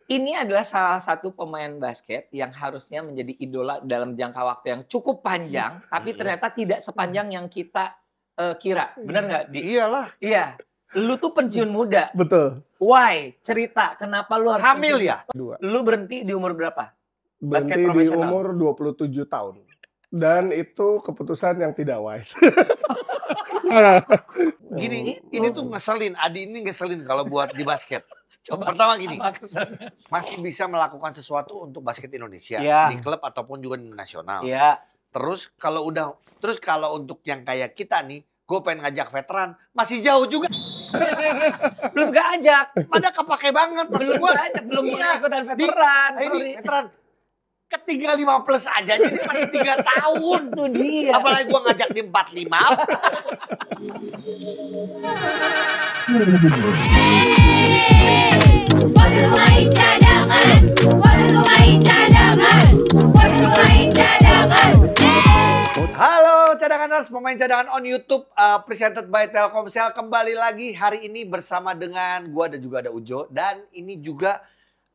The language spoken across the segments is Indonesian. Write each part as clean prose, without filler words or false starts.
Ini adalah salah satu pemain basket yang harusnya menjadi idola dalam jangka waktu yang cukup panjang, tapi ternyata tidak sepanjang yang kita kira. Benar nggak, Di? Iyalah. Iya. Lu tuh pensiun muda. Betul. Why? Cerita, kenapa lu harus Hamil pensiun? ya? Lu berhenti di umur berapa? Berhenti Basket di profesional. umur 27 tahun. Dan itu keputusan yang tidak wise. Gini, ini tuh ngeselin. Adi ini ngeselin kalau buat di basket. Coba. Pertama gini, Apa kesannya? masih bisa melakukan sesuatu untuk basket Indonesia. Iya. Di klub ataupun juga di nasional. Iya. Terus kalau untuk yang kayak kita nih, gue pengen ngajak veteran, masih jauh juga. Belum gak ajak. Pada kepake banget. Maksud Belum gua, gak ajak. Belum iya, ikutan veteran. Ini Sorry. veteran. Ketiga 5 plus aja, jadi masih 3 tahun. Itu dia. Apalagi gue ngajak di 45. Waktu main cadangan, waktu main cadangan, waktu main cadangan. Halo cadanganers, pemain cadangan on YouTube presented by Telkomsel kembali lagi hari ini bersama dengan gua dan juga ada Ujo, dan ini juga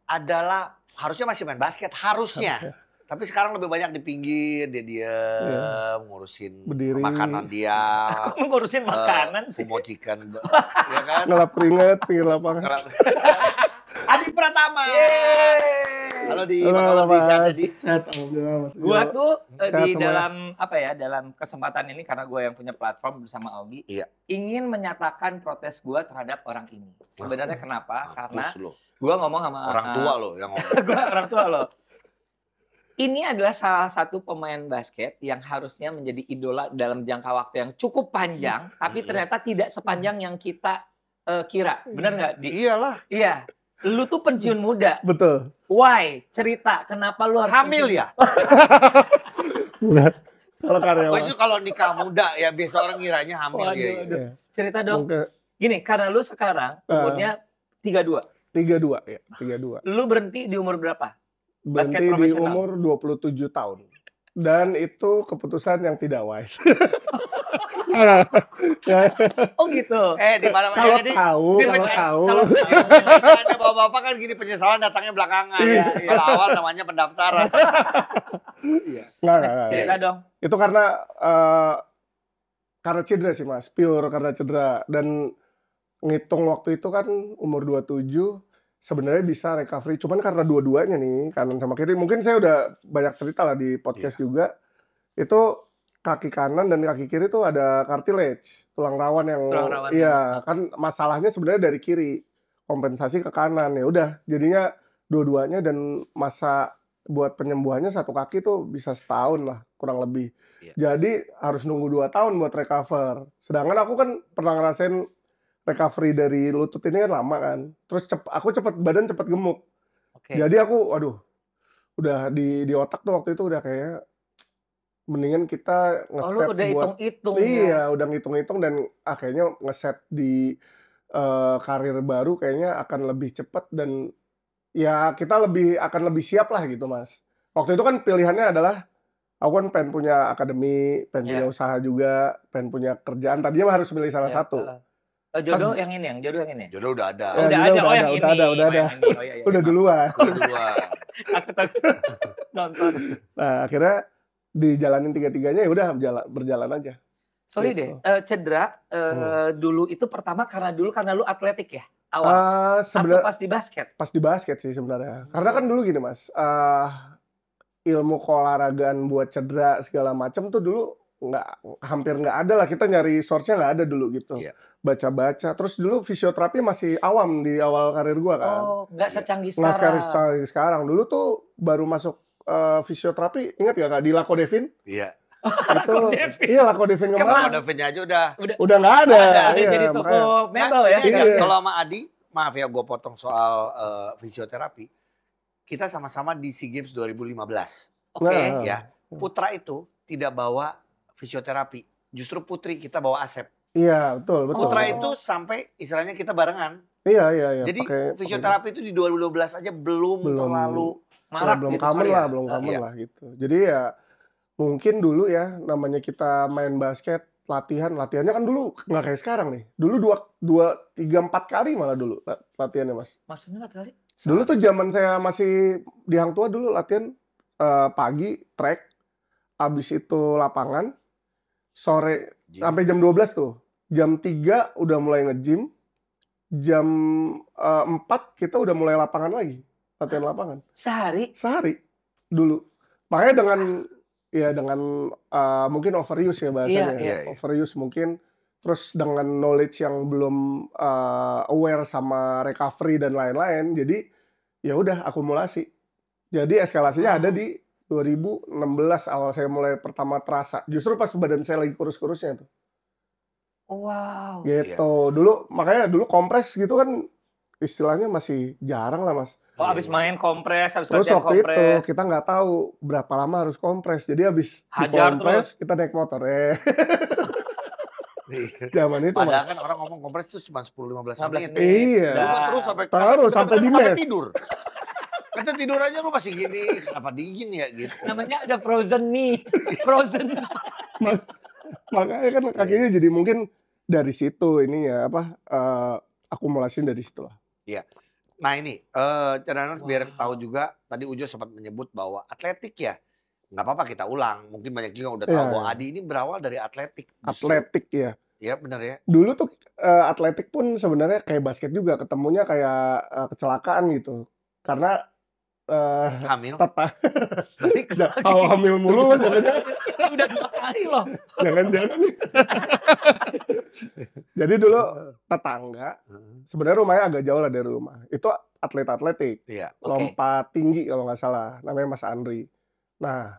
adalah harusnya masih main basket harusnya. Tapi sekarang lebih banyak di pinggir, dia ngurusin Berdiri. makanan dia. Aku ngurusin makanan sih. Sumo chicken, ya kan? Ngelap keringet pinggir lapangan. Adi Pratama. Halo Di, Halo, apa kabar Di? Mas. Sehat ya, Di? Sehat, alhamdulillah, Mas. Gua tuh Sehat di semua. dalam kesempatan ini karena gue yang punya platform bersama Augie, Iya. ingin menyatakan protes gue terhadap orang ini. Sebenarnya kenapa? Karena Mampus lo. gue ngomong sama Orang tua lo yang ngomong. Gua orang tua lo. Ini adalah salah satu pemain basket yang harusnya menjadi idola dalam jangka waktu yang cukup panjang, tapi ternyata tidak sepanjang yang kita kira. Benar nggak, Di? Iyalah. Iya. Lu tuh pensiun muda. Betul. Why? Cerita, kenapa lu harus Hamil pensiun? ya? Benar. Kalau Oh, karyawan. itu kalau nikah muda ya biasa orang ngiranya hamil Waduh, ya. waduh. Iya. Cerita dong. Mungkin Gini, karena lu sekarang umurnya 32. 32 ya, 32. Lu berhenti di umur berapa? Basket Berhenti di profesional. umur 27 tahun. Dan itu keputusan yang tidak wise. Oh gitu. Di mana Kalau jadi tahu, dia kalau pengen- tahu. Kalau ada bapak-bapak kan gini, penyesalan datangnya belakangan. Iya, iya. Kalau awal namanya pendaftaran. Iya. Enggak. cerita dong. Itu karena cedera sih, Mas. Pure karena cedera. Dan ngitung waktu itu kan umur 27 sebenarnya bisa recovery. Cuman karena dua-duanya nih, kanan sama kiri. Mungkin saya udah banyak cerita lah di podcast juga. Itu kaki kanan dan kaki kiri tuh ada cartilage, tulang rawan yang Tulang rawan. iya, kan masalahnya sebenarnya dari kiri. Kompensasi ke kanan. Ya udah, jadinya dua-duanya, dan masa buat penyembuhannya satu kaki tuh bisa setahun lah kurang lebih. Iya. Jadi harus nunggu 2 tahun buat recover. Sedangkan aku kan pernah ngerasain recovery dari lutut ini kan lama kan. Terus aku badan cepet gemuk. Oke. Jadi aku udah di otak tuh waktu itu udah kayak mendingan kita Oh, lu ngeset udah buat hitung-hitung ya. iya, udah ngitung-hitung, dan kayaknya ngeset di karir baru kayaknya akan lebih cepat, dan ya kita akan lebih siap lah gitu, Mas. Waktu itu kan pilihannya adalah aku kan pengen punya akademi, pengen punya usaha juga, pengen punya kerjaan. Tadinya mah harus milih salah satu. Jodoh yang ini, jodoh yang ini. Jodoh udah ada. Ya, Udah jodoh ada, udah yang ada, ini. udah ada. Oh, yang ini. Oh, iya, iya, Udah maaf. duluan. Kedua. Aku takut nonton. Nah, akhirnya dijalanin tiga-tiganya, ya udah berjalan aja. Sorry Gitu. deh, cedera dulu itu pertama karena lu atletik ya awal. Atau Sebenarnya pas di basket? pas di basket sih sebenarnya. Karena kan dulu gini, Mas, ilmu keolahragaan buat cedera segala macam tuh dulu hampir nggak ada lah. Kita nyari source-nya nggak ada dulu gitu. Iya. Baca-baca. Terus dulu fisioterapi masih awam di awal karir gua kan. Oh, nggak secanggih Nggak sekarang. sekarang. Dulu tuh baru masuk fisioterapi, ingat gak Kak, di Lakodevin? Iya. Itu, iya, Lakodevin Kalau kemarin. Davinnya aja udah. Udah nggak ada. Dia Iya, jadi toko makanya. mebel ya. Ini Iya. kan, kalau sama Adi, maaf ya gue potong soal fisioterapi. Kita sama-sama di SEA Games 2015. Oke. Nah. Ya. Putra itu tidak bawa fisioterapi. Justru Putri kita bawa Asep. Iya, betul. Putra Oh. itu sampai istilahnya kita barengan. Iya. Jadi pakai fisioterapi itu di 2012 aja belum terlalu Marak belum gitu common sorry lah, ya. belum common Iya. lah gitu. Jadi ya mungkin dulu ya, namanya kita main basket, latihannya kan dulu nggak kayak sekarang nih. Dulu 2, 3, 4 kali malah dulu latihannya, Mas. Maksudnya 4 kali? Dulu tuh zaman saya masih di Hang Tua dulu latihan pagi track, abis itu lapangan, sore Gym. sampai jam 12 tuh. Jam 3 udah mulai nge-gym, jam 4 kita udah mulai lapangan lagi, latihan lapangan. Sehari? Sehari dulu. Makanya dengan mungkin overuse ya bahasanya. Iya. Overuse mungkin. Terus dengan knowledge yang belum aware sama recovery dan lain-lain, jadi ya udah akumulasi. Jadi eskalasinya ada di 2016 awal saya mulai pertama terasa. Justru pas badan saya lagi kurus-kurusnya tuh. Wow. Gitu. Dulu makanya dulu kompres gitu kan istilahnya masih jarang lah, Mas. Oh, abis main kompres, abis Terus latihan waktu itu kompres. kita nggak tahu berapa lama harus kompres. Jadi habis Hajar dikompres kita naik motor. Zaman itu, Padahal Mas. kan orang ngomong kompres itu cuma 10-15 menit. 15 menit. Iya. Lu mah Dah. terus sampai Terus sampai di sampai mes. tidur. Kita tidur aja lu masih gini, kenapa dingin ya gitu. Namanya ada frozen nih. Frozen. Makanya kan kakinya jadi mungkin dari situ ininya akumulasi dari situ lah. Nah ini, Cadanganers biar tahu juga, tadi Ujo sempat menyebut bahwa atletik ya, nggak apa-apa kita ulang. Mungkin banyak juga yang udah tahu Iya. bahwa Adi ini berawal dari atletik. justru. Atletik ya. Ya benar ya. Dulu tuh atletik pun sebenarnya kayak basket juga, ketemunya kayak kecelakaan gitu. Karena Hamil. Berarti kalau hamil mulu Mas, udah 2 kali loh. jangan-jangan. Jadi dulu tetangga, sebenarnya rumahnya agak jauh lah dari rumah. Itu atletik. Iya. Oke. Lompat tinggi kalau nggak salah, namanya Mas Andri. Nah,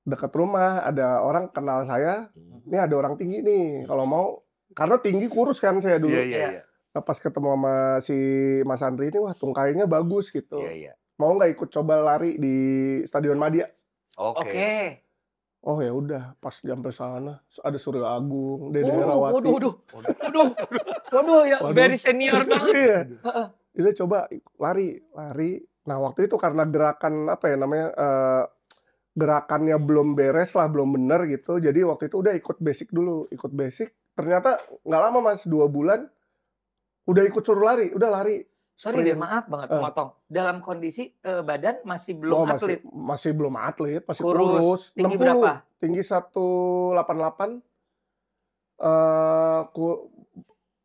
dekat rumah ada orang kenal saya, ini ada orang tinggi nih, kalau mau, karena tinggi kurus kan saya dulu. Iya. Nah, pas ketemu sama si Mas Andri ini, wah tungkainya bagus gitu. Iya. Mau nggak ikut coba lari di Stadion Madia? Oke. Oke. Oh ya udah, pas sampai sana ada Surya Agung, Dede Herawati. Waduh, ya Waduh. very senior banget. Iya. Ini coba lari. Nah waktu itu karena gerakan gerakannya belum beres lah, belum bener gitu. Jadi waktu itu udah ikut basic dulu, Ternyata nggak lama Mas, 2 bulan udah ikut suruh lari, udah lari. Sorry deh, maaf banget potong. Dalam kondisi badan masih belum atlet. Masih belum atlet, masih Kurus. kurus. Tinggi 60, berapa? Tinggi 188.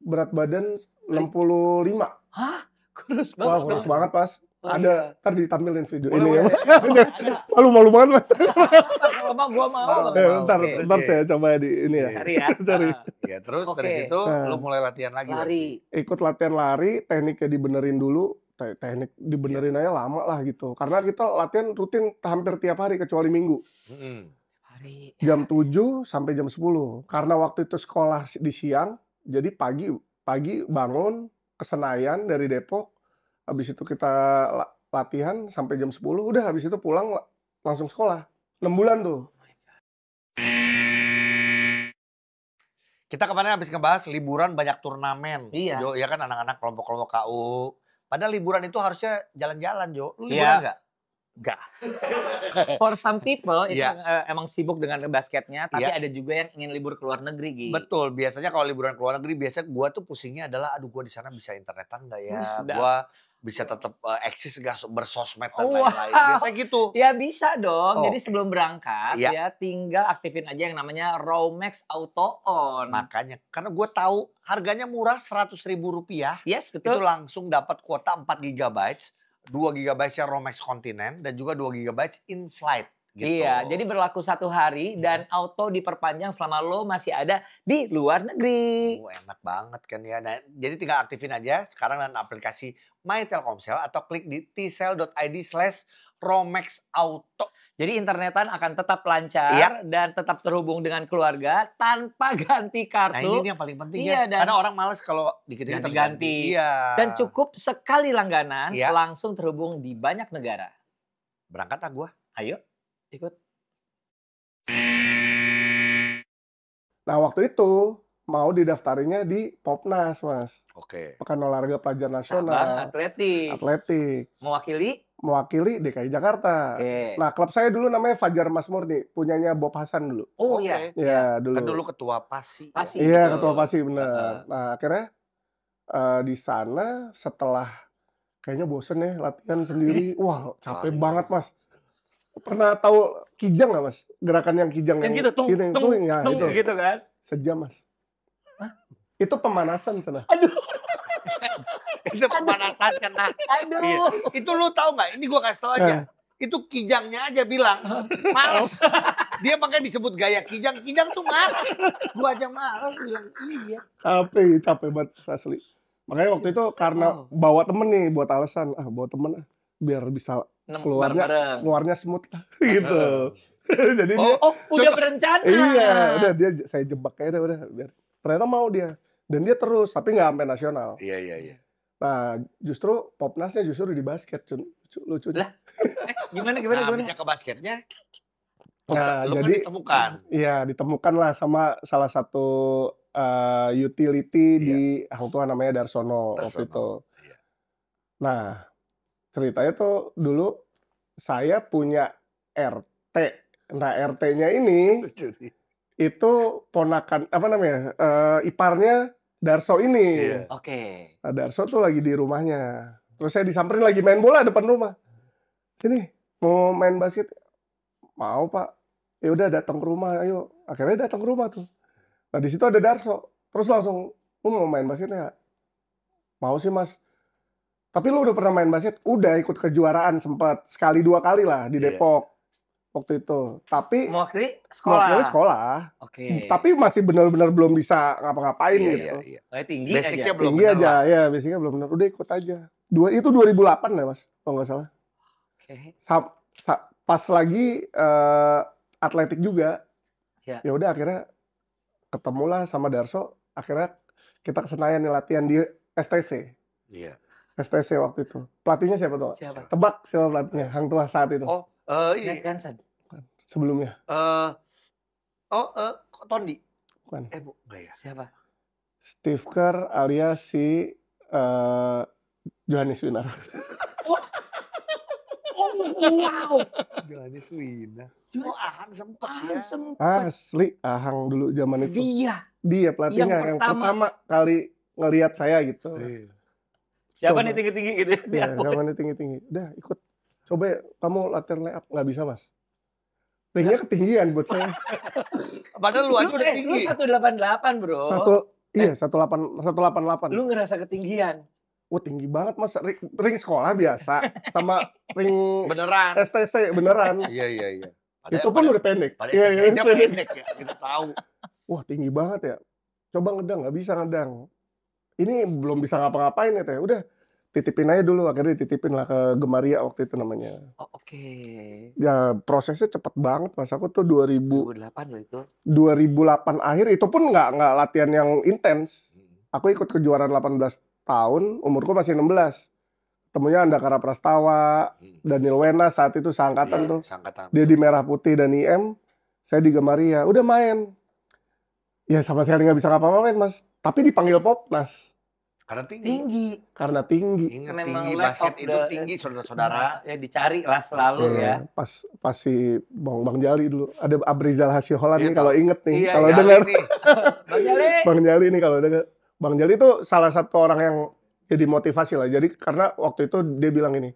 Berat badan 65. Hah? Kurus banget. Wah, kurus banget, Mas. Oh, Ada, ntar ditampilin video Boleh, ini ya. boleh. Malu-malu banget, Mas. Kalau mau gua mau. Ntar saya coba di ini ya. Cari ya. Cari. Ya, terus Oke. dari situ lu mulai latihan lagi. Lari. Ikut latihan lari, tekniknya dibenerin dulu. Teknik dibenerin aja lama lah gitu. Karena kita latihan rutin hampir tiap hari kecuali Minggu. Lari. Jam 7 sampai jam 10. Karena waktu itu sekolah di siang, jadi pagi bangun ke Senayan dari Depok. Habis itu kita latihan sampai jam 10, udah habis itu pulang langsung sekolah. 6 bulan tuh. Kita kemarin habis ngebahas liburan banyak turnamen. Iya. Jo, ya kan anak-anak kelompok-kelompok KU. Padahal liburan itu harusnya jalan-jalan, Jo. Lu Iya. liburan nggak? Enggak. For some people itu Iya. emang sibuk dengan basketnya, tapi Iya. ada juga yang ingin libur ke luar negeri, Gi. Betul. Biasanya kalau liburan ke luar negeri, biasanya gua tuh pusingnya adalah, aduh gua di sana bisa internetan nggak ya? Sedap. Gua bisa tetap eksis nggak bersosmed dan Wow. lain-lain. Biasanya gitu. Ya bisa dong. Oh. Jadi sebelum berangkat Iya. ya tinggal aktifin aja yang namanya Romex Auto On. Makanya, karena gue tahu harganya murah Rp100.000. Yes, Itu betul. langsung dapat kuota 4 GB, 2 GB nya Romex Continent, dan juga 2 GB in-flight. Gitu. Iya, jadi berlaku 1 hari dan auto diperpanjang selama lo masih ada di luar negeri. Enak banget kan ya. Nah, jadi tinggal aktifin aja sekarang dengan aplikasi My Telkomsel atau klik di tsel.id/romexauto. Jadi internetan akan tetap lancar Iya. dan tetap terhubung dengan keluarga tanpa ganti Nah kartu. ini yang paling penting Iya, ya. dan Karena orang males kalau dikit-dikit terus ganti-ganti. ganti. Iya. Dan cukup sekali langganan Iya. langsung terhubung di banyak negara. Berangkat ah gue. Ayo, ikut. Nah waktu itu mau didaftarinnya di Popnas, Mas. Oke. Pekan Olahraga Pelajar Cabang Nasional. atletik. Atletik. Mewakili DKI Jakarta. Oke. Nah klub saya dulu namanya Fajar Mas Murni. Punyanya Bob Hasan dulu. Oh Oke. iya. Ya dulu. Kan dulu ketua PASI. PASI. Iya betul. ketua PASI bener. Nah akhirnya di sana setelah kayaknya bosen ya latihan sendiri. Wah, capek Iya. banget, Mas. Pernah tahu kijang nggak, Mas? Gerakan yang kijang Yang gitu, tung, gini, tung, ya, tung, itu. gitu kan. Sejam, Mas. Itu pemanasan cenah. Aduh, Itu pemanasan kena. aduh. Iya. Itu lu tahu nggak? Ini gua kasih tahu aja. Itu kijangnya aja bilang malas. Dia makanya disebut gaya kijang. Kijang tuh malas. Gua aja malas bilang iya. Capek banget asli. Makanya waktu itu karena bawa temen nih buat alasan, bawa temen biar bisa Bareng-bareng. keluarnya smooth lah gitu. Jadi dia Oh, udah berencana. iya, udah dia saya jebak aja udah biar ternyata mau dia. Dan dia terus tapi nggak sampai nasional. Iya. Nah, justru Popnasnya justru di basket, lucu. Lah, gimana? Nah, bisa ke basketnya. Nah, Lu kan jadi ditemukan. iya, ditemukan lah sama salah satu utility di Hang Tuah namanya Darsono waktu itu. Iya. Nah, ceritanya tuh dulu saya punya RT. Nah, RT-nya ini Lucu nih. itu ponakan apa namanya? Iparnya Darso ini. Iya. Oke. Nah, Darso tuh lagi di rumahnya. Terus saya disamperin lagi main bola depan rumah. Sini, mau main basket? Mau, Pak. Ya udah datang ke rumah, ayo. Akhirnya datang ke rumah tuh. Nah, di situ ada Darso. Terus langsung, lu mau main basket nggak? Mau sih, Mas. Tapi lu udah pernah main basket? Udah ikut kejuaraan sempat sekali 2 kali lah di Iya. Depok waktu itu. Tapi Mewakili mewakili sekolah. sekolah. Oke. Tapi masih benar-benar belum bisa ngapa-ngapain gitu. Iya. Oh, tinggi Basicnya aja. belum Tinggi bener aja, lah. ya basicnya belum benar. Udah ikut aja. Itu 2008 ya, Mas, kalau nggak salah. Oke. Pas lagi atletik juga. Ya. Ya udah akhirnya ketemulah sama Darso. Akhirnya kita ke Senayan nih latihan di STC. Iya. STC waktu itu. Pelatihnya siapa tuh? Siapa? Tebak siapa pelatihnya? Hang Tuah saat itu. Oh, Ned ini. Gansen. Sebelumnya. Tondi. Bukan. Enggak ya. Siapa? Steve Kerr alias si Johannes Wiener. Oh, wow. Johannes Wiener. Oh, Ahang sempat ya. Asli Ahang dulu zaman itu. Dia pelatihnya yang pertama kali ngelihat saya gitu. Iya. Siapa Coba. nih tinggi-tinggi gitu? Iya, zamannya tinggi-tinggi. Udah ikut. Coba ya, kamu latihan layup. Nggak bisa, Mas. Tingginya ketinggian buat saya. Padahal lu aja udah Lu tinggi. 188, bro. 188. Lu ngerasa ketinggian. Wah, tinggi banget, Mas. Ring sekolah biasa sama ring Beneran. STC beneran. Iya. Itu pun udah pendek. Padahal Iya, aja pendek. pendek ya. Kita tahu. Wah, tinggi banget ya. Coba ngedang, nggak bisa ngedang. Ini belum bisa ngapa-ngapain ya, Teh. Udah, titipin aja dulu. Akhirnya dititipin lah ke Gemaria waktu itu namanya. Oh, oke. Ya, prosesnya cepet banget, Mas. Aku tuh 2008 lo itu. 2008 akhir, itu pun nggak latihan yang intens. Aku ikut kejuaraan 18 tahun, umurku masih 16. Temunya Andakara Prastawa, Daniel Wena saat itu seangkatan tuh. Seangkatan. Dia di Merah Putih dan IM, saya di Gemaria. Udah main. Ya sama sekali nggak bisa ngapa-ngapain, Mas. Tapi dipanggil Popnas. Karena tinggi. Tinggi. Karena tinggi. Ingat Memang tinggi lack basket of itu the- tinggi saudara-saudara. Ya dicari lah selalu ya. Pas si Bang Jali dulu. Ada Abrizal Hasiholan Iya, nih kalau inget nih. Iya, Kalau Jali dengar. nih. Bang Jali. Bang Jali nih kalau dengar. Bang Jali itu salah satu orang yang jadi motivasi lah. Jadi karena waktu itu dia bilang ini,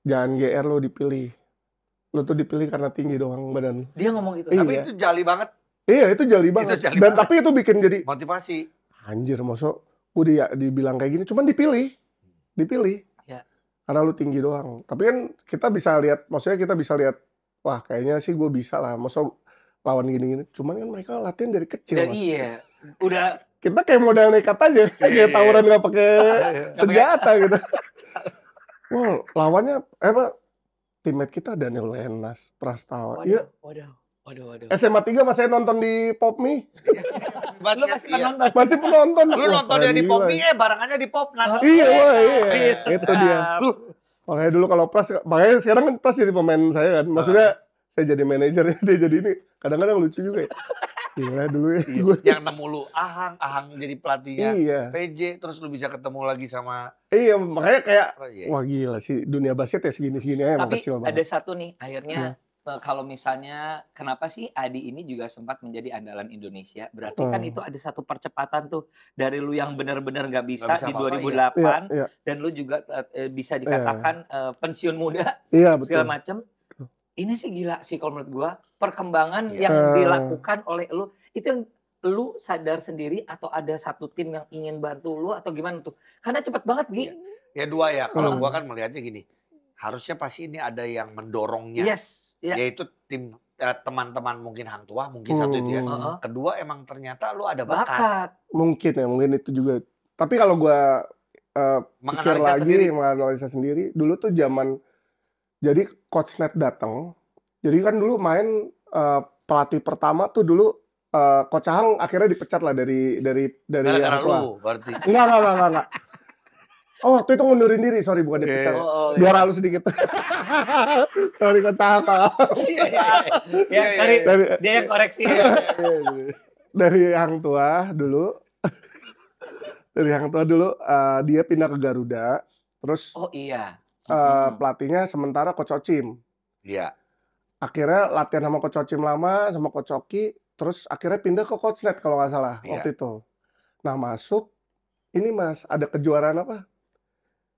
jangan GR lo dipilih. Lo tuh dipilih karena tinggi doang badan. Dia ngomong gitu. Iya. Tapi itu jali banget Iya itu jali banget. Itu jali Dan banget. tapi itu bikin jadi motivasi. anjir mosok udah dibilang kayak gini. Cuman dipilih. Ya. Karena lu tinggi doang. Tapi kan kita bisa lihat, maksudnya kita bisa lihat, wah kayaknya sih gue bisa lah. Mosok lawan gini-gini. Cuman kan mereka latihan dari kecil. Dan Mas. iya. Udah Kita kayak modal nekat aja, kayak Iya. tawuran nggak pakai Nggak senjata gitu. Wah, lawannya teammate kita Daniel Wenas, Prastawa. Iya, waduh. SMA 3 masih nonton di Popmi, Lu Basket, masih iya. penonton. masih penonton. Lu Wah, nontonnya di gila. Popmi, barangannya di Popnas. Iya, wah, iya. Iya, Itu dia. sedap. Makanya dulu kalau Pras, makanya sekarang kan Pras jadi pemain saya kan. Maksudnya saya jadi manajernya, dia jadi ini. Kadang-kadang lucu juga ya. Gila dulu ya. Iya. Gue. Yang nemu lu Ahang jadi pelatihnya Iya. PJ, terus lu bisa ketemu lagi sama Iya, makanya kayak Iya. wah gila sih dunia basket ya segini-segini aja emang Tapi kecil ada banget. satu nih, akhirnya kalau misalnya kenapa sih Adi ini juga sempat menjadi andalan Indonesia? Berarti kan itu ada satu percepatan tuh dari lu yang benar-benar nggak bisa bisa di apa-apa, 2008 Iya. dan lu juga bisa dikatakan pensiun muda Iya, segala betul. macam. Ini sih gila sih kalau menurut gua perkembangan Iya. yang dilakukan oleh lu itu yang lu sadar sendiri atau ada satu tim yang ingin bantu lu atau gimana tuh? Karena cepet banget Gi. Ya dua ya, kalau Heeh. gua kan melihatnya gini, harusnya pasti ini ada yang mendorongnya, Yes. Ya. yaitu tim teman-teman mungkin Hang Tuah, mungkin satu itu ya. Heeh. Kedua emang ternyata lu ada bakat, Bakat. Mungkin itu juga. Tapi kalau gua pikir menganalisa lagi, sendiri. menganalisa sendiri, dulu tuh zaman jadi Coach Net datang. Jadi kan dulu main pelatih pertama tuh dulu Coach Ahang akhirnya dipecat lah dari Gara-gara Hang Tuah. lu berarti. Enggak. Oh, waktu itu ngundurin diri, sorry bukan dipecat. Oh, Biar halus sedikit. Sorry Coach Ahang. Ya, sorry. Dari- Dia yang koreksi. Dari Hang Tuah dulu. Dari Hang Tuah dulu dia pindah ke Garuda. Terus Oh iya. pelatihnya sementara Coach Ocim. Iya. Akhirnya latihan sama Coach Ocim lama, sama Coach Oki. Terus akhirnya pindah ke Coach Net kalau nggak salah Iya. waktu itu. Nah masuk, ini Mas, ada kejuaraan apa?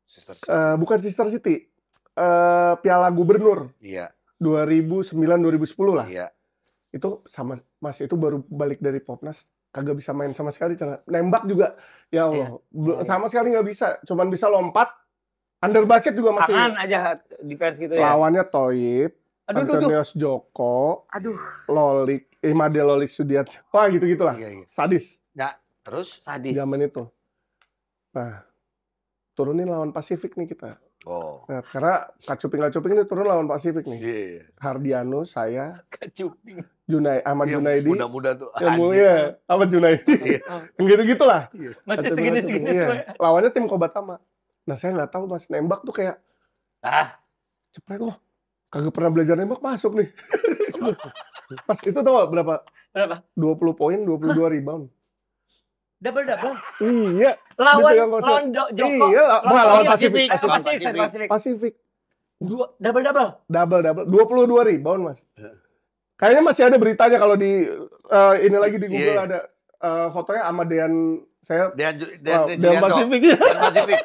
Sister Bukan Sister City. Piala Gubernur Iya. 2009-2010 lah. Iya. Itu sama Mas, itu baru balik dari Popnas. Kagak bisa main sama sekali. Nembak juga, ya Allah. Iya. Sama sekali nggak bisa. Cuman bisa lompat. Under basket juga masih. Tangan aja defense gitu ya. Lawannya Toib, Aduh. Antonius Joko, Aduh. Lolik, Imade Lolik Sudiat. Wah gitu-gitulah. Iya. Sadis Terus? Sadis. zaman itu. Nah, turunin lawan Pasifik nih kita. Oh. Nah, karena Kacuping ini turun lawan Pasifik nih. Iya. Hardianus, saya, Kecuping. Ahmad Iya, Junaidi. muda-muda tuh. Ya, anjing. ya, Ahmad Junaidi. Yang gitu-gitulah. Masih Kacuping. segini-segini. Iya. Lawannya tim Kobatama. Nah, saya nggak tahu Mas, nembak tuh kayak cepet loh. Kagak pernah belajar nembak masuk nih. Pas itu tau gak berapa? Berapa? 20 poin, 22 rebound. Double. Iya. Lawan Dipegang Coach lawan Joko. Iya, lawan Pasifik. Pasifik. Pasifik. Double. Double. 22 rebound, Mas. Kayaknya masih ada beritanya kalau di ini lagi di Google Iya. ada fotonya sama Dean saya Dean Dean Julianto. Pasifik ya. Dean Pasifik.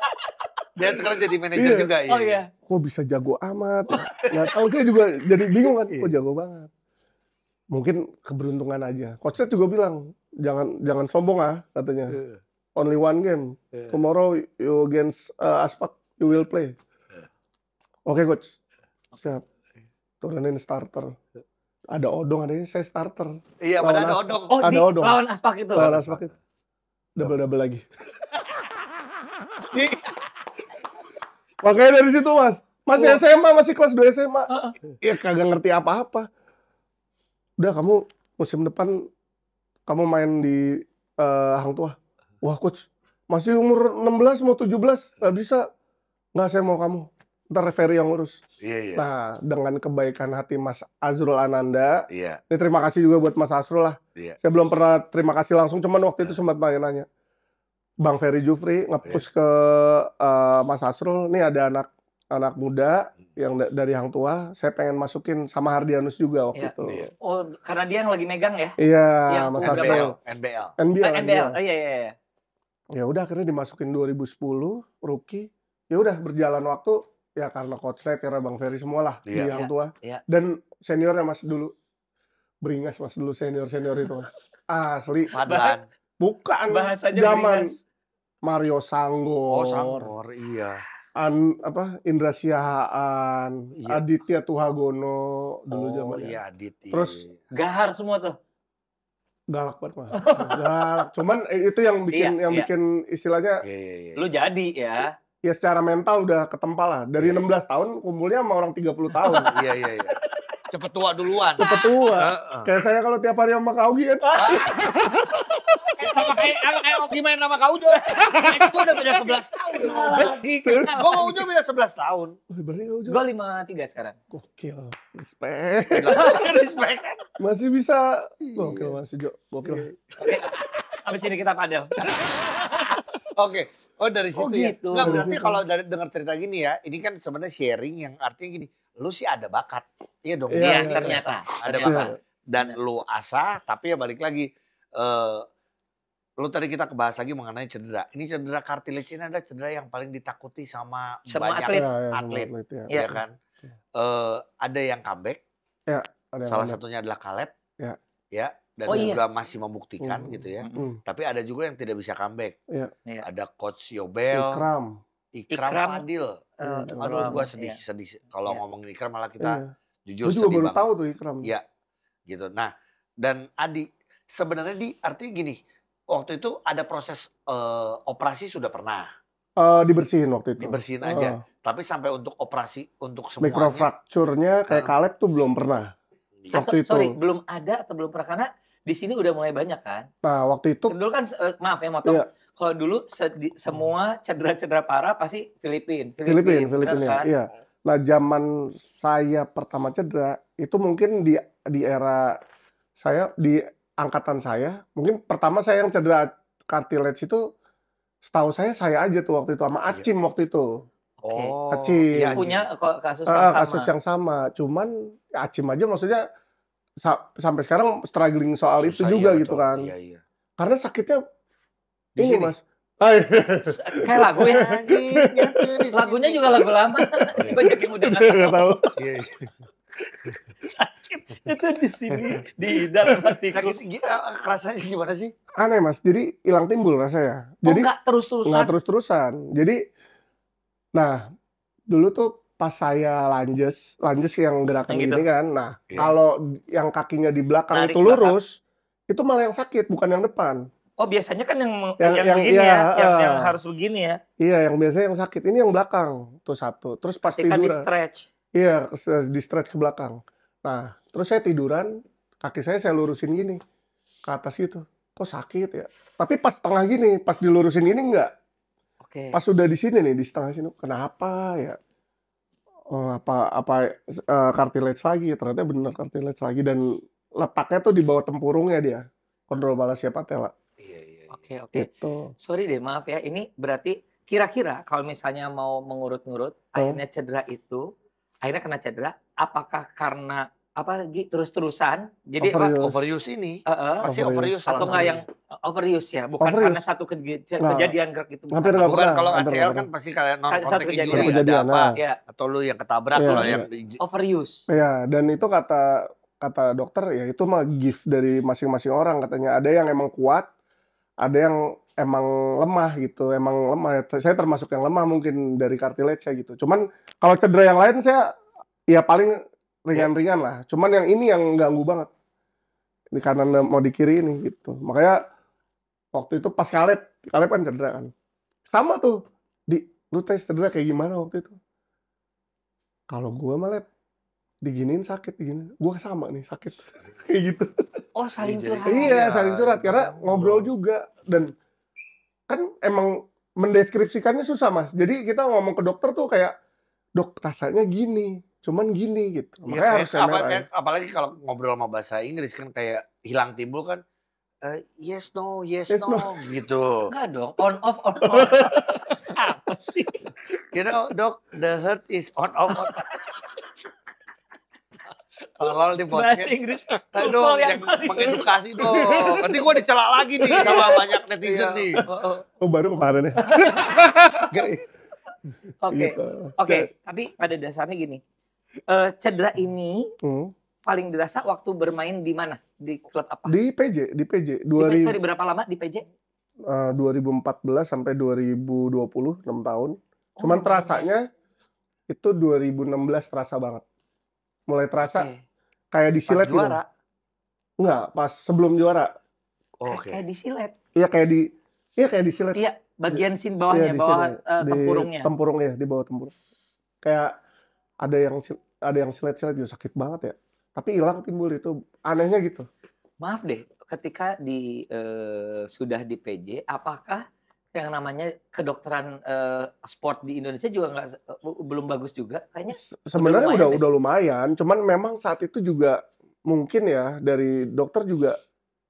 Dia sekarang jadi manajer Iya. juga. Oh iya. Kok bisa jago amat? Nggak tahu, saya juga jadi bingung kan. Kok jago banget? Mungkin keberuntungan aja. Coach Ed juga bilang, jangan sombong katanya. Only one game. Tomorrow you against Aspak, you will play. Oke, Coach. Siap. Turunin starter. Ada Odong, ada ini, saya starter. Iya, Lawan mana ada Aspak. Odong. Oh, Ada di Odong. lawan Aspak itu. Lawan Aspak itu. Double lagi. Makanya dari situ, Mas. Masih SMA, masih kelas 2 SMA. Ya kagak ngerti apa-apa. Udah, kamu musim depan kamu main di Hang Tuah. Wah, Coach. Masih umur 16 mau 17, nggak bisa. Nggak, saya mau kamu. Ntar referee yang ngurus. Iya. Nah, dengan kebaikan hati Mas Azrul Ananda, Iya. ini terima kasih juga buat Mas Azrul lah. Iya. Saya belum pernah terima kasih langsung, cuman waktu itu sempat nanya. Bang Ferry Jufri nge-push ke Mas Azrul, nih ada anak muda yang dari Hang Tuah, saya pengen masukin sama Hardianus juga waktu Iya. itu. Iya. Oh, karena dia yang lagi megang ya? Iya, Yang Mas udah Azrul. NBL. NBL. NBL. Oh iya. Ya udah, akhirnya dimasukin 2010 rookie. Ya udah, berjalan waktu ya karena Coach Net, karena Bang Ferry semua lah di Iya. Hang Tuah. Iya. Dan seniornya Mas dulu. Beringas Mas dulu senior itu Mas. Asli. Padahal. Bukan Bahasanya zaman beringas. Mario Sanggor. Oh, Sanggor. Iya. Indra Siahaan, Iya. Aditya Tuhagono dulu Oh, zamannya. iya, Adit. Iya. Terus Gahar semua tuh. galak banget Mas. Galak. Cuman itu yang Iya. bikin istilahnya Iya. Lu jadi ya. ya secara mental udah ketempal lah. Dari Iya. 16 tahun kumpulnya sama orang 30 tahun. Iya. Cepet tua duluan. Cepet tua. Heeh. Kayak saya kalau tiap hari sama Kak Augi kan. Sama kayak Oki main sama Kak Ujo. Itu udah beda 11 tahun. Lagi Gue sama Ujo beda 11 tahun. Wih, berarti Kak Augi Gue 53 sekarang. gokil. Respect. Respect. Masih bisa. Gokil Mas Jo. Gokil. Oke. Habis ini kita padel. Oke. Oh, dari situ Oh, ya. gitu. Nggak, Dari berarti situ. kalau dengar cerita gini ya, ini kan sebenarnya sharing yang artinya gini. lu sih ada bakat. Iya dong. Iya, Iya, Ini ternyata. ada Ternyata. bakat. Dan lu asah, tapi ya balik lagi. Lu tadi kita kebahas lagi mengenai cedera. Ini cedera cartilage ini adalah cedera yang paling ditakuti sama Semua banyak atlet. Semua atlet. ya. Iya. Ya kan? Ada yang comeback. Ada yang Salah comeback. satunya adalah Caleb. Ya. Ya. Dan Oh, iya. juga masih membuktikan gitu ya. Tapi ada juga yang tidak bisa comeback. Iya. Iya. Ada Coach Yobel. Ikram. Ikram Fadil. Aduh, gue sedih kalau Iya. ngomongin Ikram malah kita jujur Gue juga sedih baru banget. tahu tuh Ikram. Iya, gitu. Nah, dan Adi sebenarnya artinya gini, waktu itu ada proses operasi sudah pernah Dibersihin waktu itu. dibersihin aja, tapi sampai untuk operasi untuk semuanya. Microfracture-nya kayak Caleb tuh belum pernah. Iya. Waktu itu. Sorry, belum ada atau belum pernah, karena di sini udah mulai banyak kan. Nah, waktu itu Dulu kan maaf ya motong. Iya. Kalau dulu semua cedera-cedera parah pasti Filipina Filipina kan? iya. Nah, zaman saya pertama cedera itu mungkin di era saya, di angkatan saya, mungkin pertama saya yang cedera cartilage itu setahu saya aja tuh waktu itu sama Acim waktu itu. Oh, Acim. iya, Punya kasus yang sama. Kasus yang sama. Cuman Acim aja maksudnya sampai sekarang struggling soal itu susah, juga iya, gitu betul. kan. Iya. Karena sakitnya Di ini sini. Mas. Kayak lagu ya. Lagunya juga lagu lama. Banyak yang udah Nggak tahu. Iya. sakit. Itu di sini di dalam hatiku. Sakit, rasanya gimana sih? Aneh Mas. Jadi hilang timbul rasanya. Jadi Nggak terus-terusan. nggak terus-terusan. Jadi, nah dulu tuh pas saya lunges yang gerakan Yang gini kan. Nah, Iya. kalau yang kakinya di belakang Narik itu lurus, itu malah yang sakit, bukan yang depan. Oh, biasanya kan yang Yang- begini iya, yang harus begini ya. Iya, yang biasanya yang sakit. Ini yang belakang tuh satu. Terus pas Ketika di tiduran, stretch. iya di stretch ke belakang. Nah, terus saya tiduran, kaki saya lurusin gini ke atas gitu. Kok sakit ya? Tapi pas tengah gini, pas dilurusin gini enggak. Oke. Pas sudah di sini nih, di setengah sini, kenapa ya? Oh, cartilage lagi, ternyata bener cartilage lagi, dan letaknya tuh di bawah tempurungnya dia, chondrobalacia patella. Iya. Oke. Gitu. Sorry deh, maaf ya. Ini berarti kira-kira kalau misalnya mau mengurut-ngurut, akhirnya cedera itu, akhirnya kena cedera, apakah karena terus-terusan? Jadi Overuse ini pasti Overuse. overuse salah atau nggak satunya. yang overuse ya, bukan Overuse. karena satu kejadian gerak itu. Hampir nggak Bukan pernah, kalau hampir ACL nggak kan pernah. pasti kayak non Satu contact kejadian. injury ada Kejadian, apa nah. Ya, atau lu yang ketabrak Iya, kalau iya. yang overuse. Ya, dan itu kata dokter ya itu mah gift dari masing-masing orang katanya. Ada yang emang kuat, ada yang emang lemah gitu, emang lemah. Saya termasuk yang lemah mungkin dari cartilage saya gitu. Cuman kalau cedera yang lain saya ya paling ringan-ringan lah. Cuman yang ini yang ganggu banget. Di kanan mau di kiri ini gitu. Makanya waktu itu pas Caleb kan cedera kan. Sama tuh. Lu tes cedera kayak gimana waktu itu? Kalau gue malah diginiin sakit, diginiin. Gue sama nih sakit. Kayak gitu. Oh, saling Jadi- curhat. Iya, saling curhat karena ngobrol juga, dan kan emang mendeskripsikannya susah Mas. Jadi kita ngomong ke dokter tuh kayak, dok rasanya gini, cuman gini gitu. Iya, Makanya harus MRI. apalagi kalau ngobrol sama bahasa Inggris kan kayak hilang timbul kan yes no Yes, no gitu. Enggak dong, on off. Apa sih? You know, dok, the heart is on off. Tolol di Bahasa podcast. Inggris. Aduh, Football yang yang paling- mengedukasi dong. Nanti gue dicelak lagi nih sama banyak netizen nih. Oh baru kemarin ya. Oke. Gitu. Oke, tapi pada dasarnya gini. Cedera ini Hmm. paling dirasa waktu bermain di mana? Di klub apa? Di PJ. Sorry, berapa lama di PJ? 2014 sampai 2020, 6 tahun. Cuman lumayan. terasanya itu 2016 terasa banget. Mulai terasa Oke. kayak Pas disilet gitu. juara. Enggak, pas sebelum juara. Oke. Kayak disilet. Iya kayak disilet. Iya, bagian sini bawahnya, Iya, di bawah sini. Di tempurungnya. Tempurungnya, di bawah tempurung. Kayak ada yang silet-silet juga sakit banget ya. Tapi hilang timbul itu. Anehnya gitu. Maaf deh, ketika sudah di PJ, apakah yang namanya kedokteran sport di Indonesia juga belum bagus juga? Kayaknya Sebenarnya lumayan deh. udah lumayan, cuman memang saat itu juga mungkin ya dari dokter juga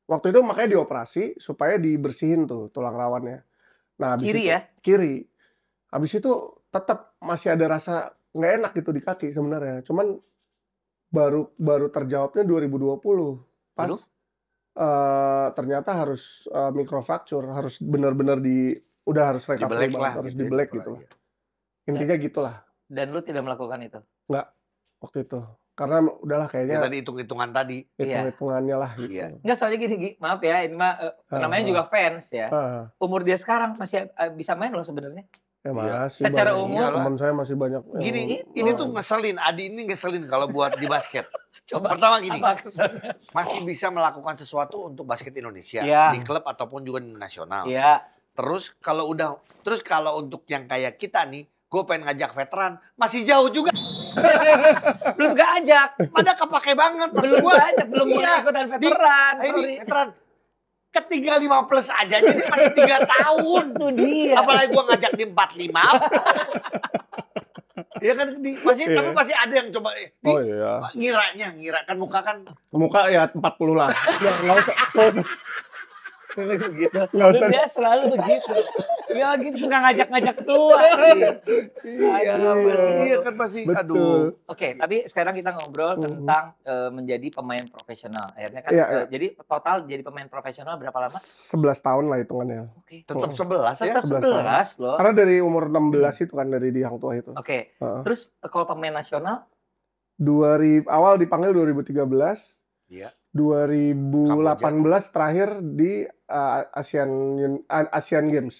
waktu itu makanya dioperasi supaya dibersihin tuh tulang rawannya. Nah, habis kiri itu, ya. Kiri. Habis itu tetap masih ada rasa nggak enak gitu di kaki sebenarnya. Cuman baru terjawabnya 2020 pas Lalu? ternyata harus microfracture, harus benar-benar udah harus recovery Dibelek banget, lah harus gitu ya, dibelek dibelek, gitu lah. iya. Intinya gitulah Dan lu tidak melakukan itu. nggak waktu itu. Karena udahlah Ya kayaknya tadi hitung-hitungan tadi. hitung-hitungannya lah gitu. Iya. Enggak, soalnya gini, Gi. Maaf ya, ini mah namanya juga fans ya. Umur dia sekarang masih bisa main loh sebenarnya. Ya Iya. masih Secara banyak. umum. Teman saya masih banyak yang Gini, Itu. ini tuh ngeselin. Adi ini ngeselin kalau buat di basket. Coba. Pertama gini, Apa kesannya? masih bisa melakukan sesuatu untuk basket Indonesia Iya. di klub ataupun juga di nasional. Iya. Terus kalau untuk yang kayak kita nih, gue pengen ngajak veteran, masih jauh juga. Belum gak ajak. Pada kepake banget maksud Belum gua. gak ajak. Belum boleh Iya. ikutan veteran. Ini Sorry. veteran. Ketiga 5 plus aja, jadi masih 3 tahun. Itu dia. Apalagi gua ngajak di 45. Iya kan, tapi masih ada yang coba. Oh iya. Ngira kan muka kan. Muka ya 40 lah. Nggak usah. Begitu. Nggak usah. Dia selalu begitu. Dia lagi suka ngajak-ngajak tua. Iya kan masih, aduh. Betul. Oke, tapi sekarang kita ngobrol tentang menjadi pemain profesional. Akhirnya kan, Iya. jadi total jadi pemain profesional berapa lama? 11 tahun lah hitungannya. Oke. Tetap 11 ya. Tetap 11 loh. Karena dari umur 16 itu kan, dari di Hang Tuah itu. Oke. Heeh. Terus kalau pemain nasional? Awal dipanggil 2013. Iya. 2018 terakhir di Asian Games.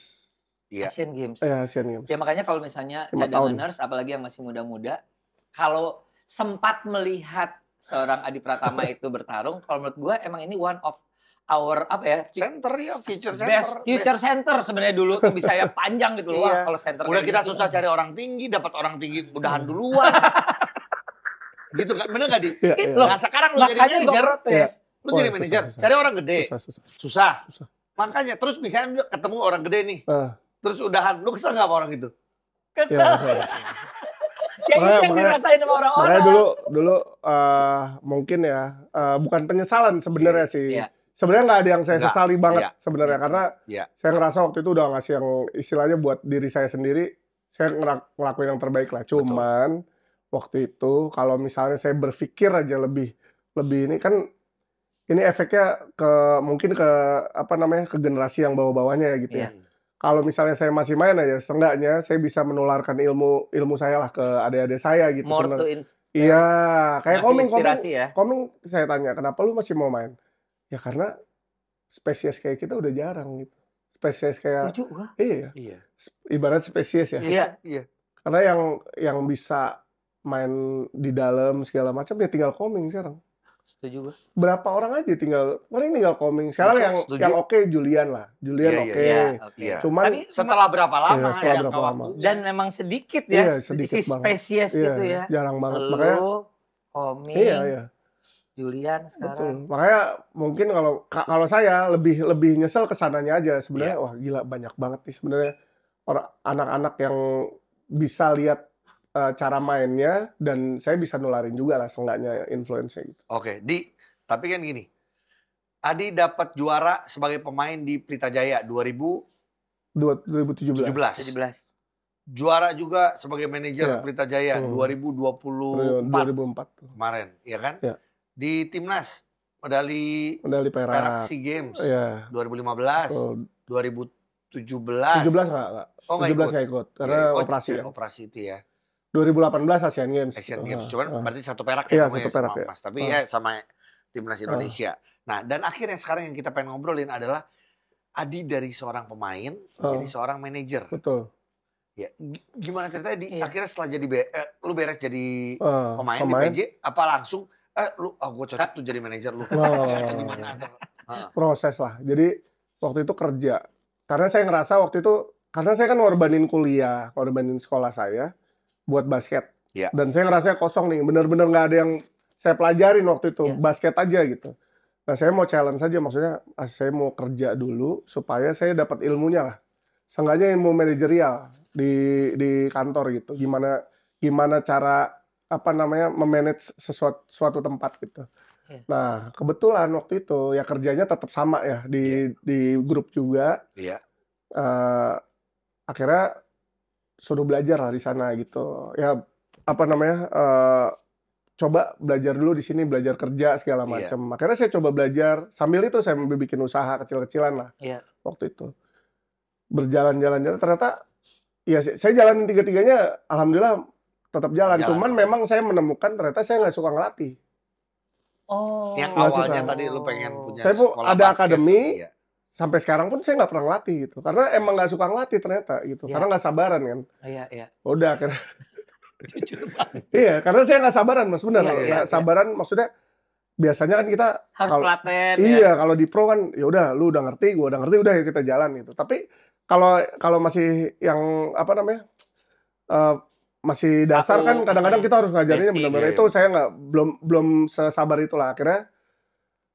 Iya. Asian Games. Asian Games. Ya makanya kalau misalnya 5 tahun. cadanganers, apalagi yang masih muda-muda, kalau sempat melihat seorang Adi Pratama itu bertarung, kalau menurut gue emang ini one of our Center ya, future best center. future center sebenarnya dulu tuh bisa ya panjang gitu loh. Wah, Iya. kalau center Udah kayak kita gitu. susah cari orang tinggi, dapat orang tinggi udahan duluan. Gitu kan, bener gak, Di? Iya, Loh, Nah sekarang lu jadi makanya gue manajer, protes. lu Oh, jadi susah, manajer, susah. cari orang gede. Susah. Susah. Makanya, terus misalnya lu ketemu orang gede nih, Eh. terus udahan, lu kesel gak sama orang itu? Kesel. Ya, Ya ini Makanya- yang dirasain sama orang-orang. makanya dulu mungkin ya bukan penyesalan sebenarnya sih. Iya. Sebenarnya nggak ada yang saya Nggak, sesali banget iya. sebenarnya, karena Iya. saya ngerasa waktu itu udah ngasih yang istilahnya buat diri saya sendiri, saya ngelakuin yang terbaik lah. Cuman waktu itu kalau misalnya saya berpikir aja lebih ini kan, ini efeknya mungkin ke ke generasi yang bawah-bawahnya ya gitu ya. Iya. Kalau misalnya saya masih main aja, seenggaknya saya bisa menularkan ilmu saya lah ke adik-adik saya gitu. More to sebenarnya. Iya, kayak ngasih Koming inspirasi ya. Koming saya tanya, kenapa lu masih mau main? Ya karena spesies kayak kita udah jarang gitu. Spesies kayak Setuju gua. iya, Iya. ibarat spesies ya. Iya. Iya. Karena yang bisa main di dalam segala macam ya tinggal Koming sekarang. Setuju gua. Berapa orang aja paling tinggal Koming. Sekarang Betul, yang setuju. yang oke Julian lah. Julian Iya, oke. Iya, oke. Iya. Cuman Tapi Setelah berapa lama Iya, setelah jangka berapa lama. waktunya? dan memang sedikit Iya, ya sedikit si banget. spesies iya, gitu ya. jarang banget. Makanya Lu, Koming, iya. Julian Betul. sekarang. Makanya mungkin kalau saya lebih nyesel kesananya aja sebenarnya. Wah gila, banyak banget nih sebenarnya orang anak-anak yang bisa lihat cara mainnya, dan saya bisa nularin juga lah seenggaknya influence-nya gitu. Oke, tapi kan gini. Adi dapat juara sebagai pemain di Pelita Jaya 2017. 2017. 17. Juara juga sebagai manajer Iya. Pelita Jaya 2024 2004 tuh. kemarin, ya kan? Iya. Di timnas medali Medali perak perak. SEA Games Iya. 2015, Betul. 2017. 17 enggak. Oh, nggak 17 ikut. nggak ikut karena Iya, operasi ya. Operasi itu ya. 2018 Asian Games. Asian gitu. Games. Ah, Cuman ah. berarti satu perak Iya, ya, sama satu ya, perak sama ya. emas. Tapi Ah. ya sama timnas Indonesia. Nah, dan akhirnya sekarang yang kita pengen ngobrolin adalah Adi dari seorang pemain Ah. jadi seorang manajer. Betul. Ya, gimana ceritanya di Iya. akhirnya setelah jadi lu beres jadi Ah, pemain di PJ apa langsung gue cocok tuh jadi manajer lu. Atau gimana atau proses lah. Jadi waktu itu kerja. Karena saya ngerasa waktu itu, karena saya kan ngorbanin kuliah, ngorbanin sekolah saya buat basket. Iya. Dan saya ngerasa kosong nih, bener-bener nggak ada yang saya pelajarin waktu itu, Iya. basket aja gitu. Nah saya mau challenge saja, maksudnya saya mau kerja dulu supaya saya dapat ilmunya lah. Seenggaknya ilmu manajerial di kantor gitu. Gimana cara memanage suatu tempat gitu. Iya. Nah, kebetulan waktu itu ya kerjanya tetap sama ya di grup juga. Iya. Akhirnya suruh belajar lah di sana gitu. Ya apa namanya, coba belajar dulu di sini, belajar kerja segala Iya. macam. Akhirnya saya coba belajar, sambil itu saya bikin usaha kecil-kecilan lah Iya. waktu itu. Berjalan-jalan ternyata ya saya jalanin tiga-tiganya alhamdulillah tetap jalan. Jalan. Cuman memang saya menemukan ternyata saya nggak suka ngelatih. Oh. Yang Nggak awalnya suka. tadi lu pengen punya Saya pun sekolah ada basket. akademi. Iya. Sampai sekarang pun saya nggak pernah ngelatih gitu. Karena emang nggak suka ngelatih ternyata gitu. Iya. Karena nggak sabaran kan. Iya, iya. Udah akhirnya. Jujur banget. Iya, karena saya nggak sabaran Mas, benar. Iya, Nggak iya, iya. sabaran maksudnya biasanya kan kita Harus kalau telaten ya. iya, kalau di pro kan ya udah lu udah ngerti, gua udah ngerti, udah ya kita jalan gitu. Tapi kalau masih yang apa namanya? Masih dasar kan kadang-kadang kita harus ngajarinnya Basic. benar-benar Iya, itu iya. saya belum sesabar itulah. Akhirnya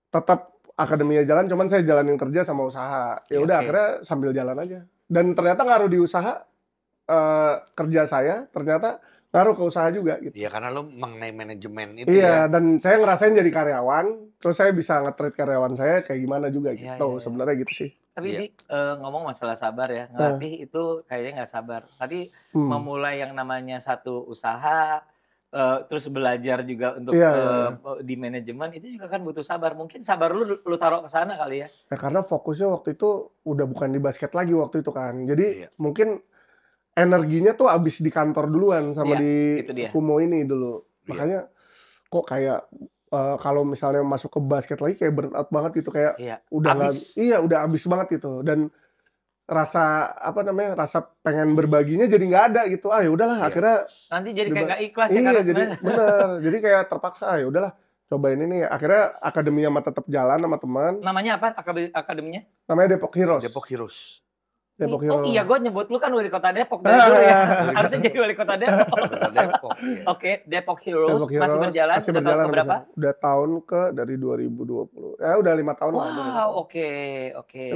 tetap akademinya jalan, cuman saya jalanin kerja sama usaha. Ya Iya, udah oke. akhirnya sambil jalan aja. Dan ternyata ngaruh di usaha kerja saya, ternyata ngaruh ke usaha juga gitu. Iya, karena lu mengenai manajemen itu Iya, ya. dan saya ngerasain jadi karyawan, terus saya bisa nge-treat karyawan saya kayak gimana juga Iya, gitu. iya, iya. Sebenarnya gitu sih. Tapi Iya. Di, ngomong masalah sabar ya, ngelatih itu kayaknya nggak sabar. Tadi memulai yang namanya satu usaha, terus belajar juga untuk Iya, di manajemen itu juga kan butuh sabar. Mungkin sabar lu taruh ke sana kali ya. Ya karena fokusnya waktu itu udah bukan di basket lagi waktu itu kan. Jadi Iya. mungkin energinya tuh abis di kantor duluan sama Iya, di itu dia. Fumo ini dulu. Iya. Makanya kok kayak kalau misalnya masuk ke basket lagi kayak burn out banget gitu, kayak Iya. udah nggak, Abis. iya udah abis banget gitu. Dan rasa apa namanya, rasa pengen berbaginya jadi nggak ada gitu. Ah ya udahlah, Iya. akhirnya Nanti jadi kayak Diba- nggak ikhlas ya iya karena jadi sebenarnya. bener. Jadi kayak terpaksa, ah ya udahlah cobain ini. Akhirnya akademinya mah tetap jalan sama teman. Namanya apa akademinya? Namanya Depok Heroes. Depok Heroes. Depok Oh Heroes. iya, gue nyebut lu kan wali kota Depok dari dulu ya. Harusnya jadi wali kota Depok. Kota Depok. Iya. Oke, Depok Heroes Depok masih Heroes berjalan. masih Udah tahun berjalan keberapa? udah tahun ke dari 2020. Ya udah 5 tahun lah. Wow, oke.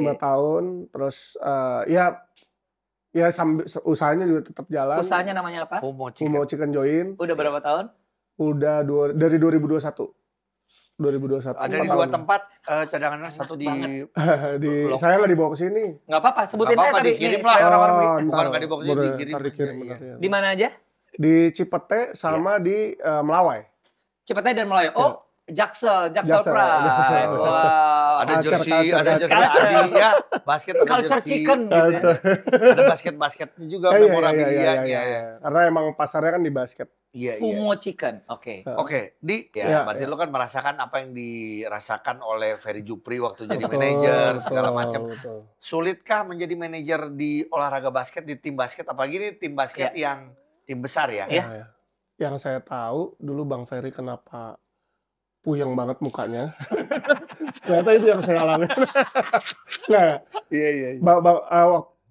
5 tahun terus ya sambil usahanya juga tetap jalan. Usahanya namanya apa? Fumo Fumo Chicken. Chicken Join Udah berapa tahun? udah dari 2021. 2021. Ada di 4 dua tahun. tempat cadangannya, satu di di saya nggak dibawa ke sini. Nggak apa-apa, sebutin Nggak aja apa-apa, tadi. dikirim Nih, lah. supaya orang-orang beli. Bukan ntar nggak dibawa ke sini, boleh, dikirim. ntar dikirim, Iya, benar, iya. ya. Di mana aja? Di Cipete sama di Melawai. Cipete dan Melayu. Oh, Jaksel Jaksel, Pride. Jaksel. Wow. Ada jersey, Culture, ada jersey culture. Adi ya, basket ada Culture jersey. chicken gitu ya. Ada basket-basketnya juga memorabilia-nya. Karena emang pasarnya kan di basket. Iya, iya. Fumo Chicken. Oke. Oke, Iya, berarti iya. lu kan merasakan apa yang dirasakan oleh Ferry Jupri waktu jadi Betul, manajer segala betul, macam. betul. Sulitkah menjadi manajer di olahraga basket, di tim basket, apalagi ini tim basket yang tim besar ya? Iya. Nah, ya. Yang saya tahu dulu Bang Ferry kenapa puyeng banget mukanya. Ternyata itu yang saya alami. Nah, Iya.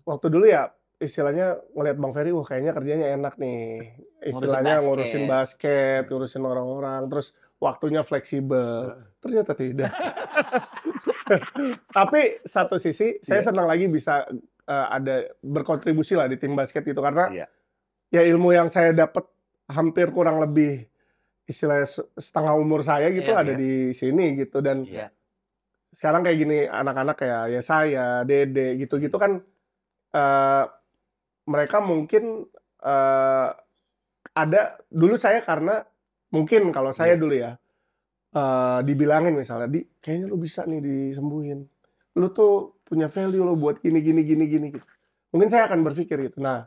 waktu dulu ya istilahnya ngelihat Bang Ferry, wah kayaknya kerjanya enak nih. Istilahnya ngurusin basket, ngurusin orang-orang, terus waktunya fleksibel. Ternyata tidak. Tapi satu sisi saya senang lagi bisa ada berkontribusi lah di tim basket itu, karena Iya. ya ilmu yang saya dapat hampir kurang lebih istilahnya setengah umur saya gitu Iya, ada iya. di sini gitu. Dan Iya. sekarang kayak gini anak-anak kayak ya saya, Dede gitu-gitu kan mereka mungkin ada dulu saya, karena mungkin kalau saya Iya. dulu ya dibilangin misalnya, kayaknya lu bisa nih disembuhin. Lu tuh punya value lo buat gini gitu. Mungkin saya akan berpikir gitu. Nah,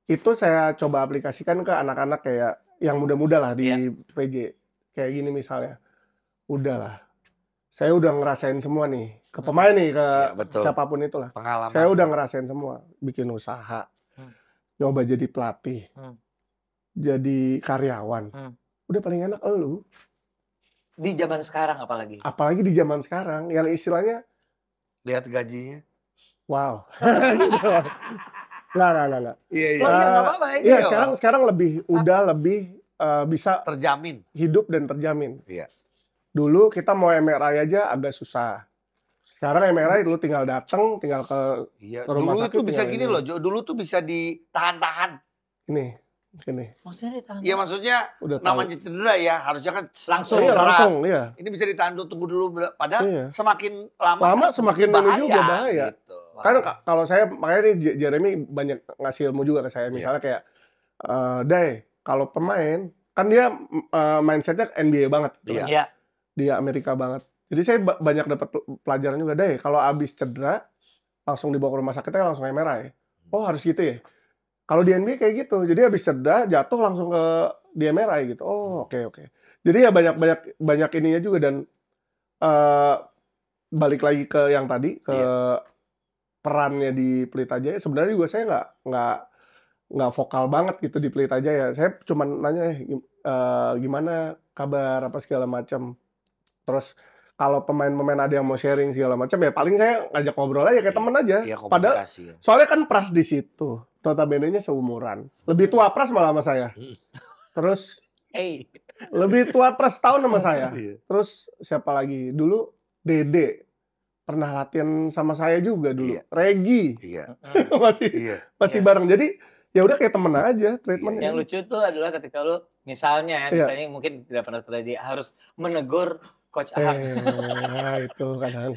itu saya coba aplikasikan ke anak-anak kayak yang muda-muda lah di PJ. Kayak gini misalnya. Udahlah. Saya udah ngerasain semua nih. Ke pemain nih, ke Iya, betul. siapapun itulah. Pengalaman. Saya udah ngerasain semua. Bikin usaha. Nyoba jadi pelatih. Jadi karyawan. Udah paling enak elu. Di zaman sekarang apalagi? Apalagi di zaman sekarang. Yang istilahnya, Lihat gajinya. wow. Gitu. Nggak. Iya. Oh, iya, nggak apa-apa. Iya, Iya, sekarang udah lebih bisa Terjamin. hidup dan terjamin. Iya. Dulu kita mau MRI aja agak susah. Sekarang MRI lu tinggal datang, tinggal ke Iya. Ke rumah Dulu sakit tuh bisa tinggal gini ini. loh, Jo. Dulu tuh bisa ditahan-tahan. ini. Maksudnya ditahan. Iya, maksudnya Udah tahu. namanya cedera ya, harusnya kan Langsung. Iya, segera. langsung, iya. Ini bisa ditahan dulu, tunggu dulu. Padahal Iya. semakin lama Lama kan semakin ini juga bahaya. Gitu. Kan kalau saya, makanya nih Jeremy banyak ngasih ilmu juga ke saya. Misalnya kayak, Day, kalau pemain kan dia mindsetnya NBA banget gitu Iya. kan. Iya. Dia Amerika banget. Jadi saya banyak dapat pelajaran juga deh. Kalau abis cedera langsung dibawa ke rumah sakitnya langsung MRI. Oh harus gitu ya. Kalau di NBA kayak gitu. Jadi abis cedera jatuh langsung ke di MRI gitu. Oh oke. Jadi ya banyak ininya juga dan eh, balik lagi ke yang tadi ke perannya di Pelita Jaya. Sebenarnya juga saya nggak vokal banget gitu di Pelita Jaya. Saya cuma nanya gimana kabar apa segala macam. Terus kalau pemain-pemain ada yang mau sharing segala macam ya paling saya ngajak ngobrol aja kayak temen aja. Iya, Padahal komunikasi. Ya. soalnya kan Pras di situ. Notabene-nya seumuran. Lebih tua Pras malah sama saya. Terus lebih tua Pras tahun sama saya. Iya. Terus siapa lagi? Dulu Dede pernah latihan sama saya juga dulu. Iya. Regi Iya. masih Iya. bareng. Jadi ya udah kayak temen aja treatmentnya. Yang lucu tuh adalah ketika lu misalnya mungkin tidak pernah terjadi harus menegur Coach Ahang. Itu kadang.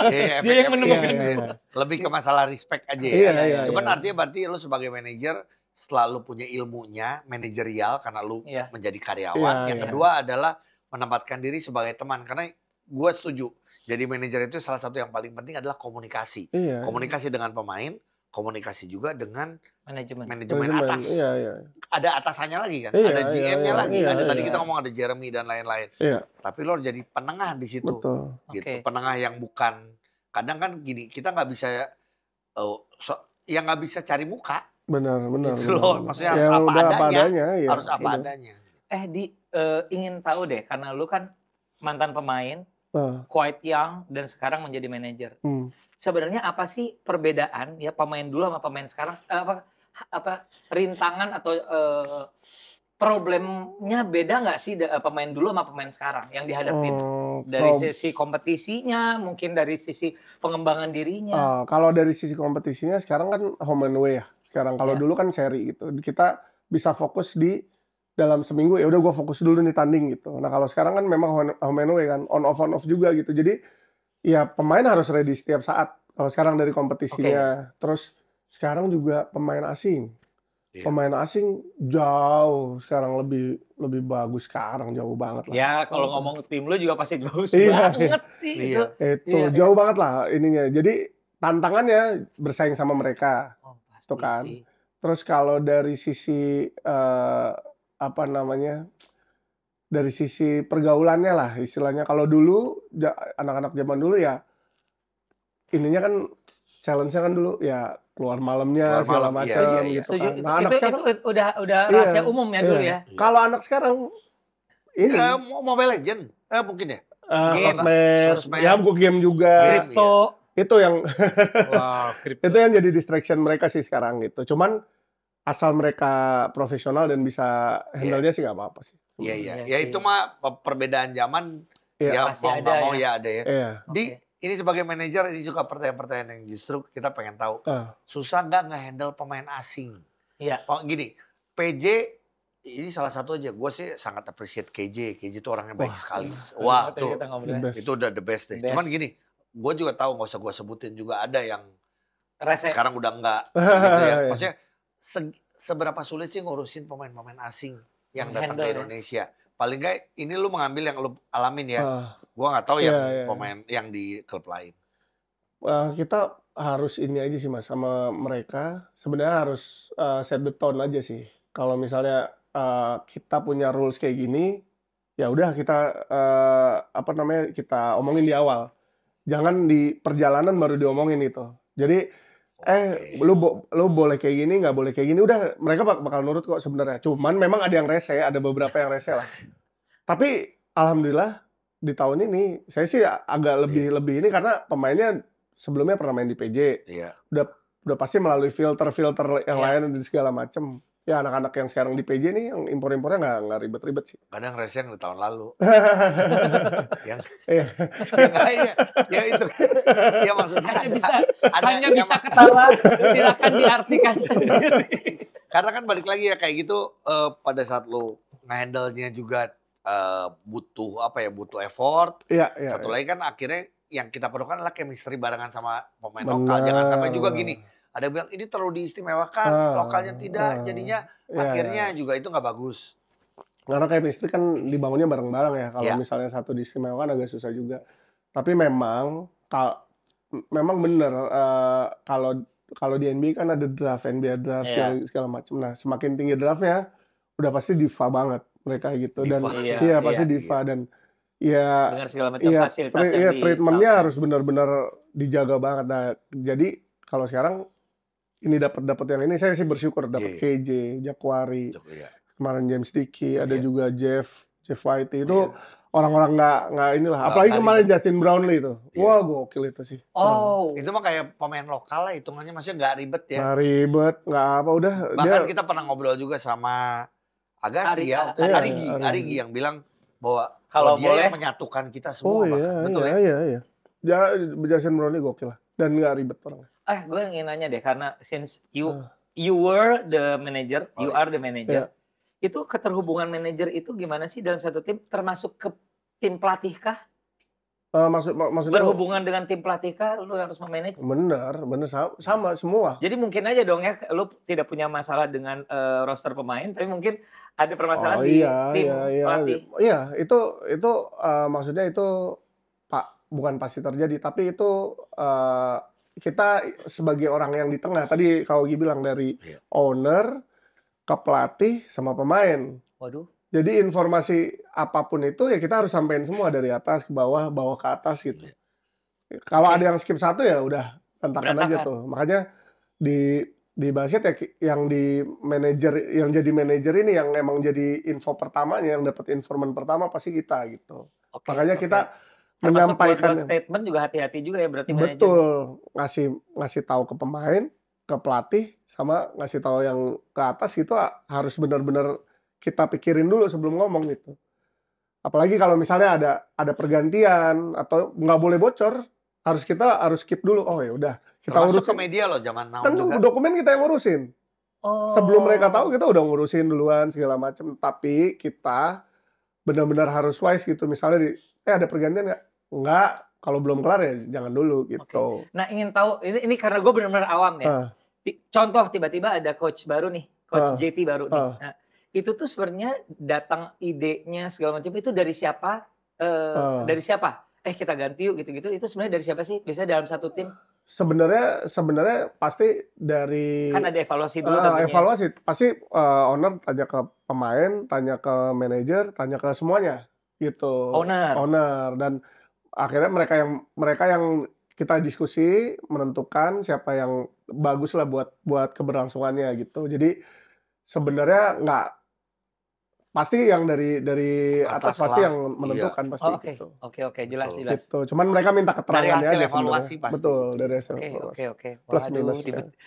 Iya, Dia yang menemukan Iya. lebih ke masalah respect aja ya. Iya. Cuman artinya berarti lu sebagai manajer setelah lu punya ilmunya manajerial karena lu Iya. menjadi karyawan. Iya, Yang iya. kedua adalah menempatkan diri sebagai teman karena gue setuju. Jadi manajer itu salah satu yang paling penting adalah komunikasi. Iya. Komunikasi dengan pemain, komunikasi juga dengan Manajemen. manajemen atas. Iya. Ada atasannya lagi kan, Iya, ada GM-nya iya, lagi. iya, Ada tadi iya. kita ngomong ada Jeremy dan lain-lain. Iya. Tapi lo harus jadi penengah di situ. Betul. Gitu. Oke. Penengah yang bukan, kadang kan gini, kita nggak bisa yang nggak bisa cari muka. Benar. Gitu loh, maksudnya harus Ya, apa udah adanya. iya. Harus apa Iya. adanya. Ingin tahu deh karena lu kan mantan pemain, quite young dan sekarang menjadi manajer. Sebenarnya apa sih perbedaan ya pemain dulu sama pemain sekarang? Apa rintangan atau problemnya beda nggak sih pemain dulu sama pemain sekarang yang dihadapin? Dari sisi kompetisinya, mungkin dari sisi pengembangan dirinya. Kalau dari sisi kompetisinya sekarang kan home and away ya. Sekarang kalau Iya. dulu kan seri gitu. Kita bisa fokus di dalam seminggu ya udah gue fokus dulu nih tanding gitu. Nah kalau sekarang kan memang home and away kan on off juga gitu. Jadi ya pemain harus ready setiap saat. Kalau sekarang dari kompetisinya. Terus sekarang juga pemain asing. Iya. Pemain asing jauh sekarang lebih bagus sekarang jauh banget lah. Ya kalau ngomong tim lu juga pasti bagus Iya. banget sih Iya. itu. Itu jauh banget lah ininya. Jadi tantangannya bersaing sama mereka. Oh, pasti Tuh kan. sih. Terus kalau dari sisi dari sisi pergaulannya lah istilahnya. Kalau dulu anak-anak zaman dulu ya ininya kan challenge-nya kan dulu ya keluar malamnya Keluar segala malam, macam iya. gitu Setuju. kan. Nah, anak sekarang Itu udah Iya. rahasia umum ya dulu ya. Kalau anak sekarang ini Ya, Mobile Legend, mungkin ya. Game. Sosmed. ya buku game juga. Game. Kripto. Itu yang Wah, kripto. itu yang jadi distraction mereka sih sekarang gitu. Cuman asal mereka profesional dan bisa handle-nya sih nggak apa-apa sih. Iya. Iya Ya sih. itu mah perbedaan zaman. Iya. Ya Pasti mau ada nggak mau ya. ya ada ya. Iya. Oke. Ini sebagai manajer ini juga pertanyaan-pertanyaan yang justru kita pengen tahu. Susah nggak nge-handle pemain asing? Iya. Oh gini, PJ ini salah satu aja. Gue sih sangat appreciate KJ. KJ itu orangnya baik sekali. Wah Tadi tuh, kita ngobrolin. The best. itu udah the best deh. Best. Cuman gini, gue juga tahu nggak usah gue sebutin juga ada yang Rese. sekarang udah enggak. Gitu ya. Iya. Maksudnya seberapa sulit sih ngurusin pemain-pemain asing yang datang Handle ke ya. Indonesia? Paling nggak ini lu mengambil yang lu alamin ya. Ah. Gue nggak tahu Iya, yang iya. pemain yang di klub lain. Kita harus ini aja sih Mas sama mereka. Sebenarnya harus set the tone aja sih. Kalau misalnya kita punya rules kayak gini, ya udah kita kita omongin di awal. Jangan di perjalanan baru diomongin itu. Jadi lu boleh kayak gini, nggak boleh kayak gini. Udah mereka bakal nurut kok sebenarnya. Cuman memang ada yang rese, ada beberapa yang rese lah. Tapi alhamdulillah di tahun ini saya sih agak lebih ini karena pemainnya sebelumnya pernah main di PJ. Iya. Udah pasti melalui filter yang Iya. lain dan segala macem. Ya anak-anak yang sekarang di PJ nih yang impor-impornya nggak ribet-ribet sih. Kadang rese yang di tahun lalu. yang Iya. ya itu. Ya maksud saya Hanya bisa ketawa. Silakan diartikan sendiri. Karena kan balik lagi ya kayak gitu pada saat lo nge-handle-nya juga butuh effort. Iya. Satu lagi kan akhirnya yang kita perlukan adalah chemistry barengan sama pemain Benar. lokal. Jangan sampai juga gini, Ada yang bilang ini terlalu diistimewakan, lokalnya tidak, jadinya akhirnya juga itu nggak bagus. Karena chemistry kan dibangunnya bareng-bareng ya. Kalau Iya. misalnya satu diistimewakan agak susah juga. Tapi memang memang bener kalau di NBA kan ada draft, NBA draft Iya. segala macam. Nah, semakin tinggi draftnya udah pasti diva banget mereka gitu. Dan Diva. Iya, pasti iya. diva dan ya dengan segala macam fasilitas yang treatmentnya ditawarkan. harus benar-benar dijaga banget. Nah, jadi kalau sekarang ini dapat yang ini saya sih bersyukur dapat Iya. KJ, Jakwari, Iya. kemarin James Dickey, ada Iya. juga Jeff Whitey itu Iya. orang-orang nggak inilah. Nggak Apalagi kemarin ribet. Justin Brownlee itu. Iya. Wah, gokil itu sih. Oh, Itu mah kayak pemain lokal lah hitungannya, maksudnya nggak ribet ya. Nggak ribet, nggak apa udah Bahkan dia kita pernah ngobrol juga sama Agassi ya, Iya, Arigi yang bilang bahwa kalau dia boleh yang menyatukan kita oh semua, iya, bahkan. Betul ya? iya. Justin Brownlee gokil lah dan nggak ribet orangnya. gue ingin nanya deh karena since you Ah. were the manager, you Oh, are the manager. Itu keterhubungan manajer itu gimana sih dalam satu tim termasuk ke tim pelatih kah? Maksudnya Berhubungan dengan tim pelatih kah lu harus memanage? bener sama semua. Jadi mungkin aja dong ya lu tidak punya masalah dengan roster pemain tapi mungkin ada permasalahan di tim pelatih. Iya, itu maksudnya itu bukan pasti terjadi, tapi itu kita sebagai orang yang di tengah. Tadi Kak Ogi bilang dari Iya. owner ke pelatih sama pemain. Waduh. Jadi informasi apapun itu ya kita harus sampein semua dari atas ke bawah, bawah ke atas gitu. Kalau ada yang skip satu ya udah berantakan aja Berantakan. tuh. Makanya di basket ya yang yang jadi manajer ini yang emang jadi info pertamanya, yang dapat informan pertama pasti kita gitu. Oke, Makanya oke. kita Termasuk buat menyampaikan statement juga hati-hati juga ya berarti manajer. betul, ngasih tahu ke pemain, ke pelatih, sama ngasih tahu yang ke atas itu harus benar-benar kita pikirin dulu sebelum ngomong gitu. Apalagi kalau misalnya ada pergantian atau nggak boleh bocor, harus skip dulu. Oh ya udah, kita Termasuk ke urusin. media loh zaman now Kan juga. dokumen kita yang ngurusin. Oh. Sebelum mereka tahu kita udah ngurusin duluan segala macam. Tapi kita benar-benar harus wise gitu. Misalnya ada pergantian nggak? Nggak. Kalau belum kelar ya jangan dulu gitu. Nah ingin tahu ini karena gue benar-benar awam ya. Contoh tiba-tiba ada coach baru nih, coach JT baru nih. Nah, itu tuh sebenarnya datang idenya segala macam itu dari siapa? Dari siapa? Kita ganti yuk gitu-gitu. Itu sebenarnya dari siapa sih? Biasanya dalam satu tim? Sebenarnya pasti dari Kan ada evaluasi dulu tentunya. evaluasi pasti owner tanya ke pemain, tanya ke manajer, tanya ke semuanya gitu. Owner dan akhirnya mereka yang kita diskusi menentukan siapa yang bagus lah buat keberlangsungannya gitu. Jadi sebenarnya nggak pasti yang dari atas pasti lah. yang menentukan pasti gitu. Oke, jelas. Gitu. Cuman mereka minta keterangannya Dari hasil aja evaluasi sebenarnya. pasti Betul, gitu. dari hasil evaluasi. Oke. Plus Waduh, minus.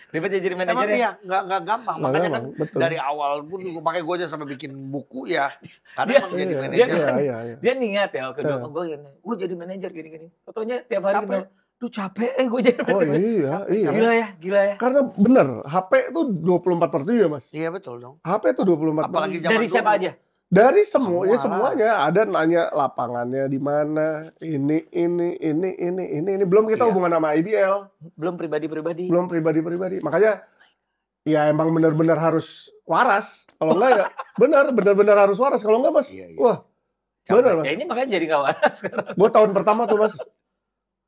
ribet ya jadi manajer Emang ya. iya, nggak gampang. Nggak Makanya gampang, kan betul. dari awal pun makanya gue aja sampai bikin buku ya. Karena Dia- emang jadi Iya, manajer. iya. Dia niat ya, gue jadi manajer gini-gini. Fotonya tiap hari bilang, duh capek gue jadi Oh manajer. iya. Gila ya. Karena bener, HP tuh 24/7 ya mas. Iya betul dong. HP tuh 24/7. Apalagi zaman Dari siapa dulu. aja? Dari Semua lah. semuanya. Ada nanya lapangannya di mana. Ini. Belum kita Iya. hubungan sama IBL. Belum pribadi-pribadi. Belum pribadi-pribadi. Makanya ya emang benar-benar harus waras. Kalau enggak ya benar-benar harus waras. Kalau enggak mas, Iya. wah Capek. benar mas. Ya ini makanya jadi gak waras sekarang. Gue tahun pertama tuh mas.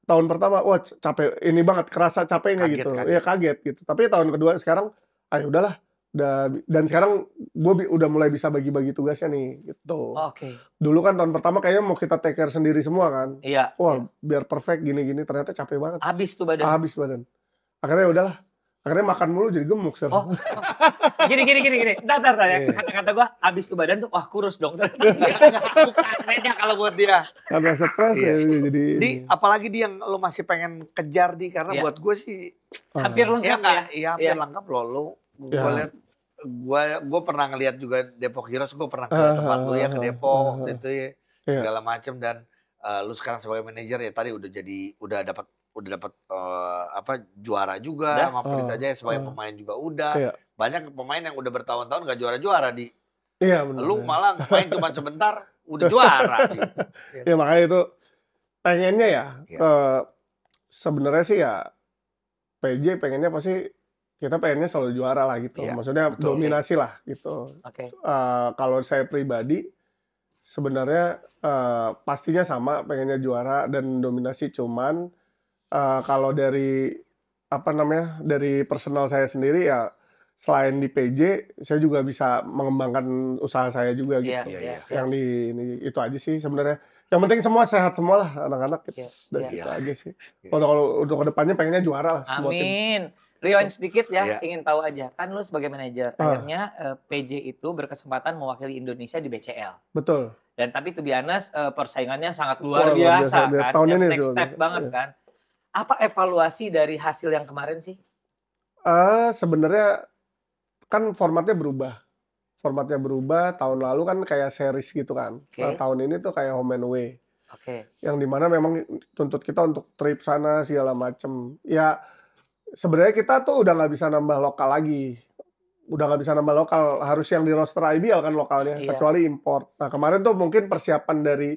Tahun pertama, wah capek. Ini banget, kerasa capeknya Kaget, gitu. kaget. Iya kaget gitu. Tapi tahun kedua sekarang, ayo udahlah. Dan sekarang gue udah mulai bisa bagi-bagi tugasnya nih gitu. Oke. Dulu kan tahun pertama kayaknya mau kita take care sendiri semua kan. Iya. Wah biar perfect gini-gini, ternyata capek banget. Habis tuh badan. Habis badan. Akhirnya udahlah. Akhirnya makan mulu jadi gemuk sekarang. Gini. Ntar ya. Iya. Kata-kata gue, habis tuh badan tuh, wah kurus dong. Bukan, beda kalau buat dia. Karena stres Iya. ya jadi. Apalagi dia yang lo masih pengen kejar di karena Iya. buat gue sih Hampir lengkap ya ya. enggak, iya hampir Iya. lengkap loh. Gue Iya. lihat gue pernah ngelihat juga Depok Heroes, gue pernah ke tempat lu ya ke Depok waktu itu ya Iya. segala macam dan lu sekarang sebagai manajer ya tadi udah dapat juara juga Udah. sama Pelita Jaya sebagai pemain juga udah. Iya. Banyak pemain yang udah bertahun-tahun gak juara-juara di Iya benar. lu malah main cuma sebentar udah juara di. Ya makanya itu pengennya ya. Iya. Sebenarnya sih ya PJ pengennya pasti kita pengennya selalu juara lah gitu. Iya, Maksudnya betul. dominasi lah gitu. Oke. Kalau saya pribadi sebenarnya pastinya sama pengennya juara dan dominasi, cuman kalau dari dari personal saya sendiri ya selain di PJ saya juga bisa mengembangkan usaha saya juga Iya, gitu. Iya, Yang ini itu aja sih sebenarnya. Yang penting semua sehat semua lah anak-anak gitu. Iya, Dan iya. itu aja sih. Yes. Kalau untuk kedepannya pengennya juara lah semua tim. Amin. Rewind sedikit ya, Iya. ingin tahu aja. Kan lu sebagai manajer, akhirnya PJ itu berkesempatan mewakili Indonesia di BCL. Betul. Dan tapi to be honest, persaingannya sangat Wah, luar luar biasa biasa. kan. Tahun Yang ini next luar step biasa. banget Iya. kan. Apa evaluasi dari hasil yang kemarin sih? Sebenarnya kan formatnya berubah. Formatnya berubah, tahun lalu kan kayak series gitu kan. Oke. Nah, tahun ini tuh kayak home and away. Oke. Yang dimana memang tuntut kita untuk trip sana segala macem. Ya sebenarnya kita tuh udah nggak bisa nambah lokal lagi. Udah nggak bisa nambah lokal. Harus yang di roster IBL kan lokalnya. Iya. Kecuali import. Nah kemarin tuh mungkin persiapan dari...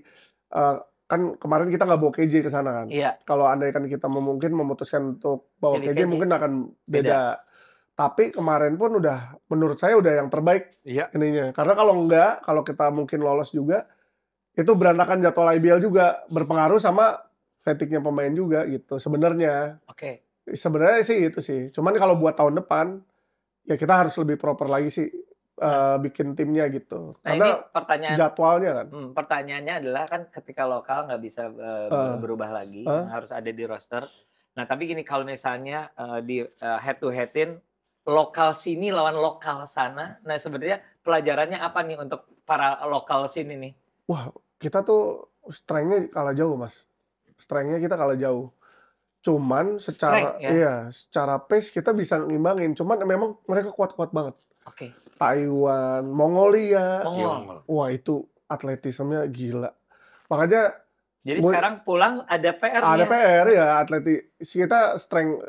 kan kemarin kita nggak bawa KJ ke sana kan. Iya. Kalau andaikan kita mungkin memutuskan untuk bawa Pilih KJ KJ. mungkin akan beda. Tapi kemarin pun udah, menurut saya udah yang terbaik Iya. ininya. Karena kalau enggak, kalau kita mungkin lolos juga, itu berantakan jadwal IBL juga, berpengaruh sama fatigue-nya pemain juga gitu. Sebenarnya sih itu sih. Cuman kalau buat tahun depan, ya kita harus lebih proper lagi sih bikin timnya gitu. Nah Karena ini pertanyaan, jadwalnya kan. pertanyaannya adalah kan ketika lokal nggak bisa berubah lagi, harus ada di roster. Nah tapi gini, kalau misalnya di head to headin lokal sini lawan lokal sana, nah sebenarnya pelajarannya apa nih untuk para lokal sini nih? Wah, kita tuh strength-nya kalah jauh, Mas. Strength-nya kita kalah jauh. Cuman secara Strength, ya? iya, secara pace kita bisa ngimbangin. Cuman memang mereka kuat-kuat banget. Oke. Taiwan, Mongolia. Mongol. Wah, itu atletismenya gila. Makanya Jadi sekarang pulang ada PR-nya. ada PR ya, kita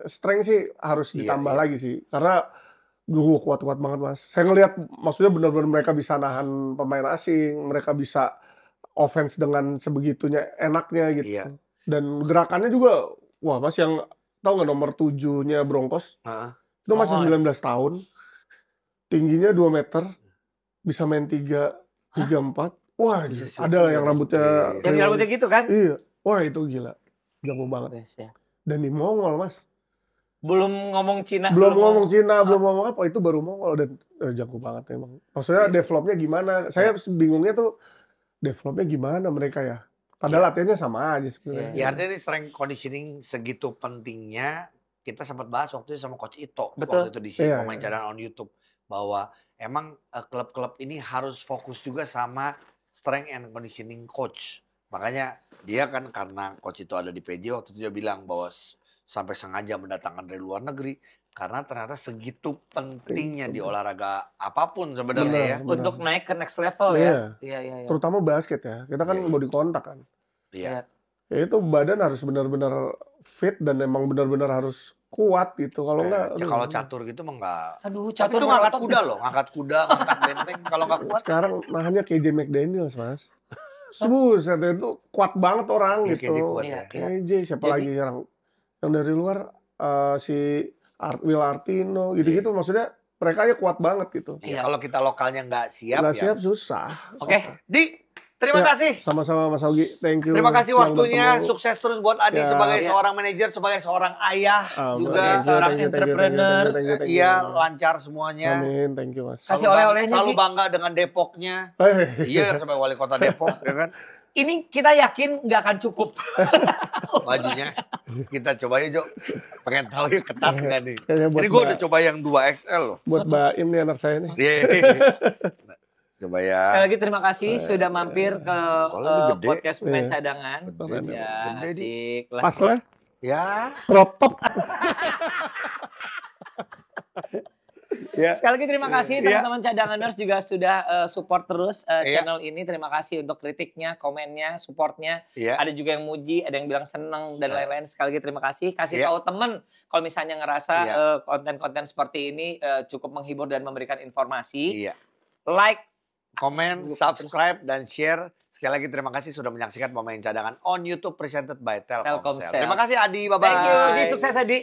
strength sih harus Iya, ditambah iya. lagi sih. Karena kuat-kuat banget, Mas. Saya ngelihat maksudnya benar-benar mereka bisa nahan pemain asing, mereka bisa offense dengan sebegitunya enaknya gitu. Iya. Dan gerakannya juga, wah Mas, yang tahu nggak nomor 7-nya Broncos? Heeh. Itu masih Mongol. 19 tahun. Tingginya 2 meter. Bisa main 3-4. Wah, Bisa shoot ada lah juga. yang rambutnya Iya. Yang rambutnya gitu kan? iya. Wah, itu gila. Jago banget. Yes, ya. Dan di Mongol, Mas. Belum ngomong Cina. Belum ngomong Cina, belum ngomong apa, itu baru Mongol dan jago banget emang. Maksudnya Iya. developnya gimana? Saya bingungnya tuh developnya gimana mereka ya? Padahal latihannya sama aja sebenarnya. Ya artinya ini strength conditioning segitu pentingnya. Kita sempat bahas waktu itu sama Coach Ito. Betul. Waktu itu di Iya, pemain iya. cadangan on YouTube. Bahwa emang klub-klub ini harus fokus juga sama strength and conditioning coach. Makanya dia kan karena Coach Ito ada di PJ waktu itu dia bilang bahwa sampai sengaja mendatangkan dari luar negeri. Karena ternyata segitu pentingnya di olahraga apapun sebenarnya ya. Benar. Untuk naik ke next level Iya. ya. Iya. Terutama basket ya. Kita kan Iya, iya. body contact kan. Iya. Ya itu badan harus benar-benar fit dan emang benar-benar harus kuat gitu. Kalau enggak Kalau catur gitu mah enggak. Aduh, Tapi catur itu ngangkat berotot. kuda loh, ngangkat kuda, ngangkat benteng. Kalau nggak kuat, sekarang nahannya KJ McDaniels, Mas. Buset, itu kuat banget orang ya gitu. KJ kuat Iya, ya. iya. KJ siapa Jadi- lagi yang dari luar si Will Artino gitu-gitu, maksudnya mereka aja kuat banget gitu. Ya, Iya. kalau kita lokalnya nggak siap Nggak ya. siap susah. Oke. Susah. Di, terima Ya, kasih. Sama-sama Mas Augie, thank you. Terima kasih Senang waktunya. bertemu. Sukses terus buat Adi Ya. sebagai Ya. seorang manajer, sebagai seorang ayah Ah, juga. Sebagai seorang entrepreneur. thank you. Iya, lancar semuanya. Amin, thank you Mas. Kasih oleh-olehnya, Selalu Gi. bangga dengan Depoknya. Iya, sebagai wali kota Depok, ya kan? Ini kita yakin nggak akan cukup. Bajunya kita coba aja, Jo. Pengen tahu ya ketat nggak nih? Kayaknya buat Ini gue udah coba yang 2XL loh. buat Baim nih anak saya nih. Iya. Coba ya. Sekali lagi terima kasih sudah mampir ke Kalau ini gede. podcast pemain Iya. cadangan. Gede, Ya, gede, Di. asik lah. Pas lah, Ya. crop top. Ya. Sekali lagi terima kasih Iya. teman-teman cadanganers juga sudah support terus Iya. channel ini. Terima kasih untuk kritiknya, komennya, supportnya. Iya. Ada juga yang muji, ada yang bilang seneng dan Iya. lain-lain. Sekali lagi terima kasih. Kasih Iya. tahu temen kalau misalnya ngerasa Iya. konten-konten seperti ini cukup menghibur dan memberikan informasi. Iya. Like. Komen, subscribe, dan share. Sekali lagi terima kasih sudah menyaksikan pemain cadangan on YouTube presented by Telkomsel. Telkomsel. Terima kasih Adi, bye-bye. Thank you. Di sukses Adi.